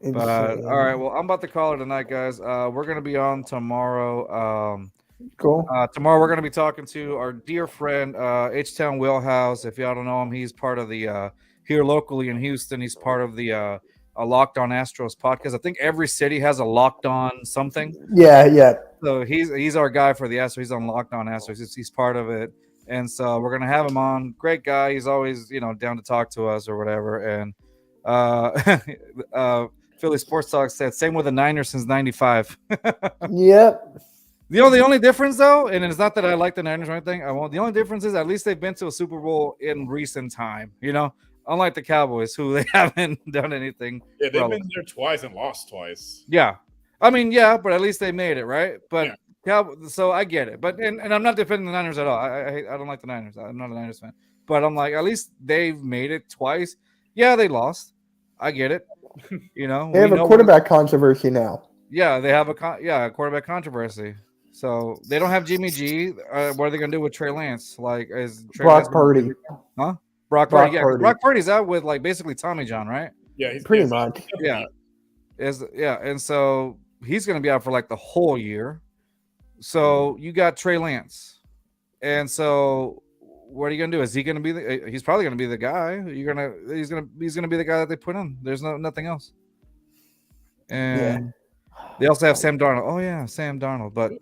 But Insane. all right, well, I'm about to call it a night, guys. We're gonna be on tomorrow. Cool. Tomorrow we're gonna be talking to our dear friend H-Town Wheelhouse. If y'all don't know him, he's part of the here locally in Houston. He's part of the Locked On Astros podcast. I think every city has a Locked On something. Yeah. So he's our guy for the Astros. He's on Locked On Astros. He's part of it, and so we're gonna have him on. Great guy. He's always down to talk to us or whatever. And Philly Sports Talk said same with the Niners since '95. Yep. The only difference though, and it's not that I like the Niners or anything. The only difference is at least they've been to a Super Bowl in recent time. Unlike the Cowboys, who they haven't done anything. Yeah, they've relevant. been there twice and lost twice. Yeah, I mean, yeah, but at least they made it, right? But Yeah. so I get it. But and I'm not defending the Niners at all. I don't like the Niners. I'm not a Niners fan. But I'm like, at least they've made it twice. Yeah, they lost. I get it. They have a quarterback controversy now. Yeah, they have a quarterback controversy. So they don't have Jimmy G. What are they gonna do with Trey Lance? Like, is Trey Brock Lance Purdy. Huh? Brock Purdy. Yeah, Purdy. Brock Purdy's out with like basically Tommy John, right? Yeah, he's Pretty much. Yeah. And so he's gonna be out for like the whole year. So you got Trey Lance, and so what are you gonna do? Is he gonna be he's probably gonna be the guy. He's gonna be the guy that they put in. There's nothing else. And they also have Sam Darnold. Oh yeah, Sam Darnold. But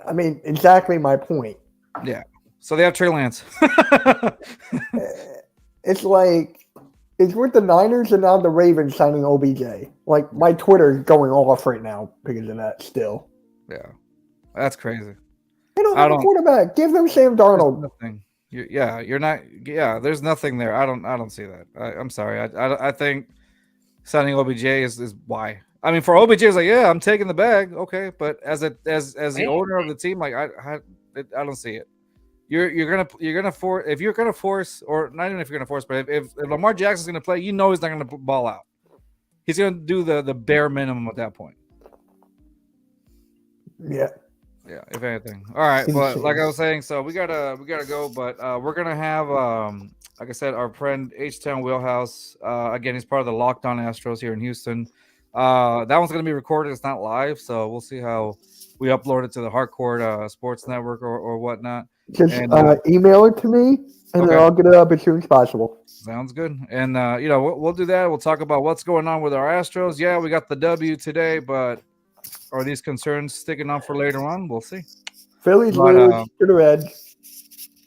I mean, exactly my point. yeah. So they have Trey Lance. It's like it's with the Niners and now the Ravens signing OBJ. Like my Twitter's going off right now because of that. Still, Yeah, that's crazy. they don't have a quarterback. Give them Sam Darnold. Nothing. You're not. Yeah, there's nothing there. I don't see that. I'm sorry. I think signing OBJ is why. I mean, for OBJ, it's like, yeah, I'm taking the bag, okay. But as the owner of the team, like I don't see it. You're gonna force if you're gonna force, or not even if you're gonna force, but if Lamar Jackson's gonna play, he's not gonna ball out. He's gonna do the bare minimum at that point. Yeah. Yeah, if anything. All right, but like I was saying, so we gotta go, but we're gonna have like I said, our friend H-Town Wheelhouse. Again, he's part of the Locked On Astros here in Houston. That one's gonna be recorded, it's not live, so we'll see how we upload it to the Hardcore Sports Network or whatnot. Just email it to me, and then I'll get it up as soon as possible. Sounds good. And we'll do that. We'll talk about what's going on with our Astros. Yeah, we got the W today, but are these concerns sticking on for later on? We'll see. Phillies lose to the Reds.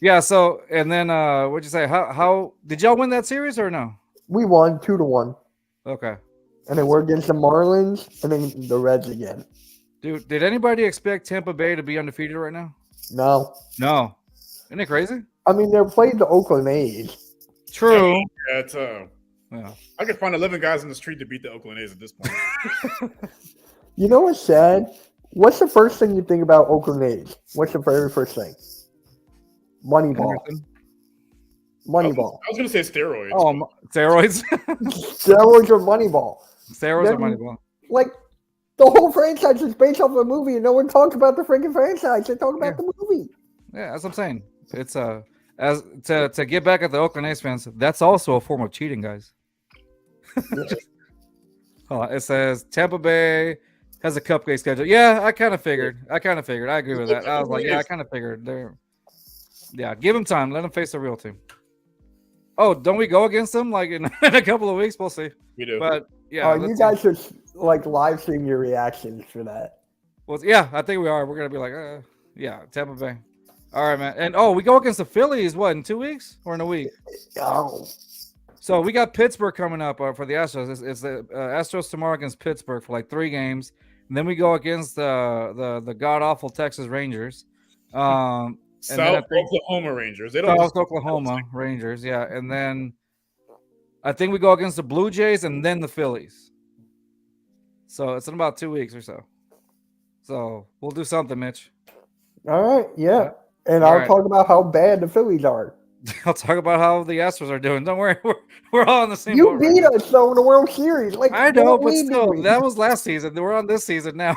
Yeah. So, and then what'd you say? How did y'all win that series or no? We won 2-1. Okay. And then we're against the Marlins, and then the Reds again. Dude, did anybody expect Tampa Bay to be undefeated right now? No. Isn't it crazy? I mean, they're playing the Oakland A's. True. Yeah, it's I could find 11 guys in the street to beat the Oakland A's at this point. You know what's sad? What's the first thing you think about Oakland A's? What's the very first thing? Moneyball. Moneyball. I was going to say steroids. Oh, steroids. Steroids or Moneyball. Steroids or Moneyball. Like, the whole franchise is based off a movie, and no one talks about the freaking franchise. They talk about the movie. Yeah, that's what I'm saying. It's as to get back at the Oakland A's fans, that's also a form of cheating, guys. It says Tampa Bay has a cupcake schedule. Yeah, I kind of figured. I agree with that. I was like, yeah, I kind of figured. Yeah, give them time. Let them face the real team. Oh, don't we go against them like in a couple of weeks? We'll see. We do. But yeah, you guys should like live stream your reactions for that. Well, yeah, I think we are. We're gonna be like, yeah, Tampa Bay. All right, man. And we go against the Phillies. What, in 2 weeks or in a week? Oh, So we got Pittsburgh coming up for the Astros. It's the Astros tomorrow against Pittsburgh for like 3 games. And then we go against the god awful Texas Rangers. And then I South think Oklahoma Rangers. They don't. South Oklahoma Rangers, yeah. And then I think we go against the Blue Jays and then the Phillies. So it's in about 2 weeks or so. So we'll do something, Mitch. all right, yeah. And All I'll right. talk about how bad the Phillies are. I'll talk about how the Astros are doing. Don't worry, we're all on the same You boat right beat now. us though in the World Series. Like I know, what but we still, doing? that was last season. We're on this season now.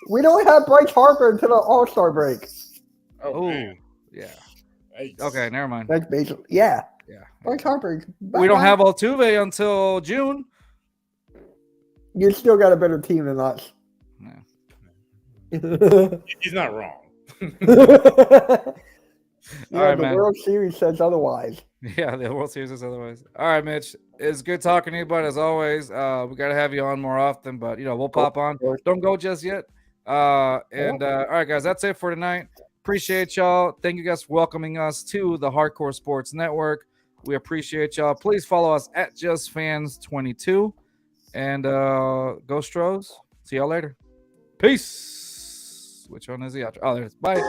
We don't have Bryce Harper until the All-Star break. Oh, man. yeah. Yikes. Okay, never mind. That's basically yeah. Yeah. Bryce Harper. We don't have Altuve until June. You still got a better team than us. Yeah. He's not wrong. Yeah, All right, the man. World Series says otherwise. Yeah, the World Series is otherwise. All right, Mitch. It's good talking to you, but as always, we gotta have you on more often. But we'll pop on. course. Don't go just yet. All right, guys, that's it for tonight. Appreciate y'all. Thank you guys for welcoming us to the Hardcore Sports Network. We appreciate y'all. Please follow us at JustFans22. And go Stros. See y'all later. Peace. Which one is the outro? Oh, there's bye.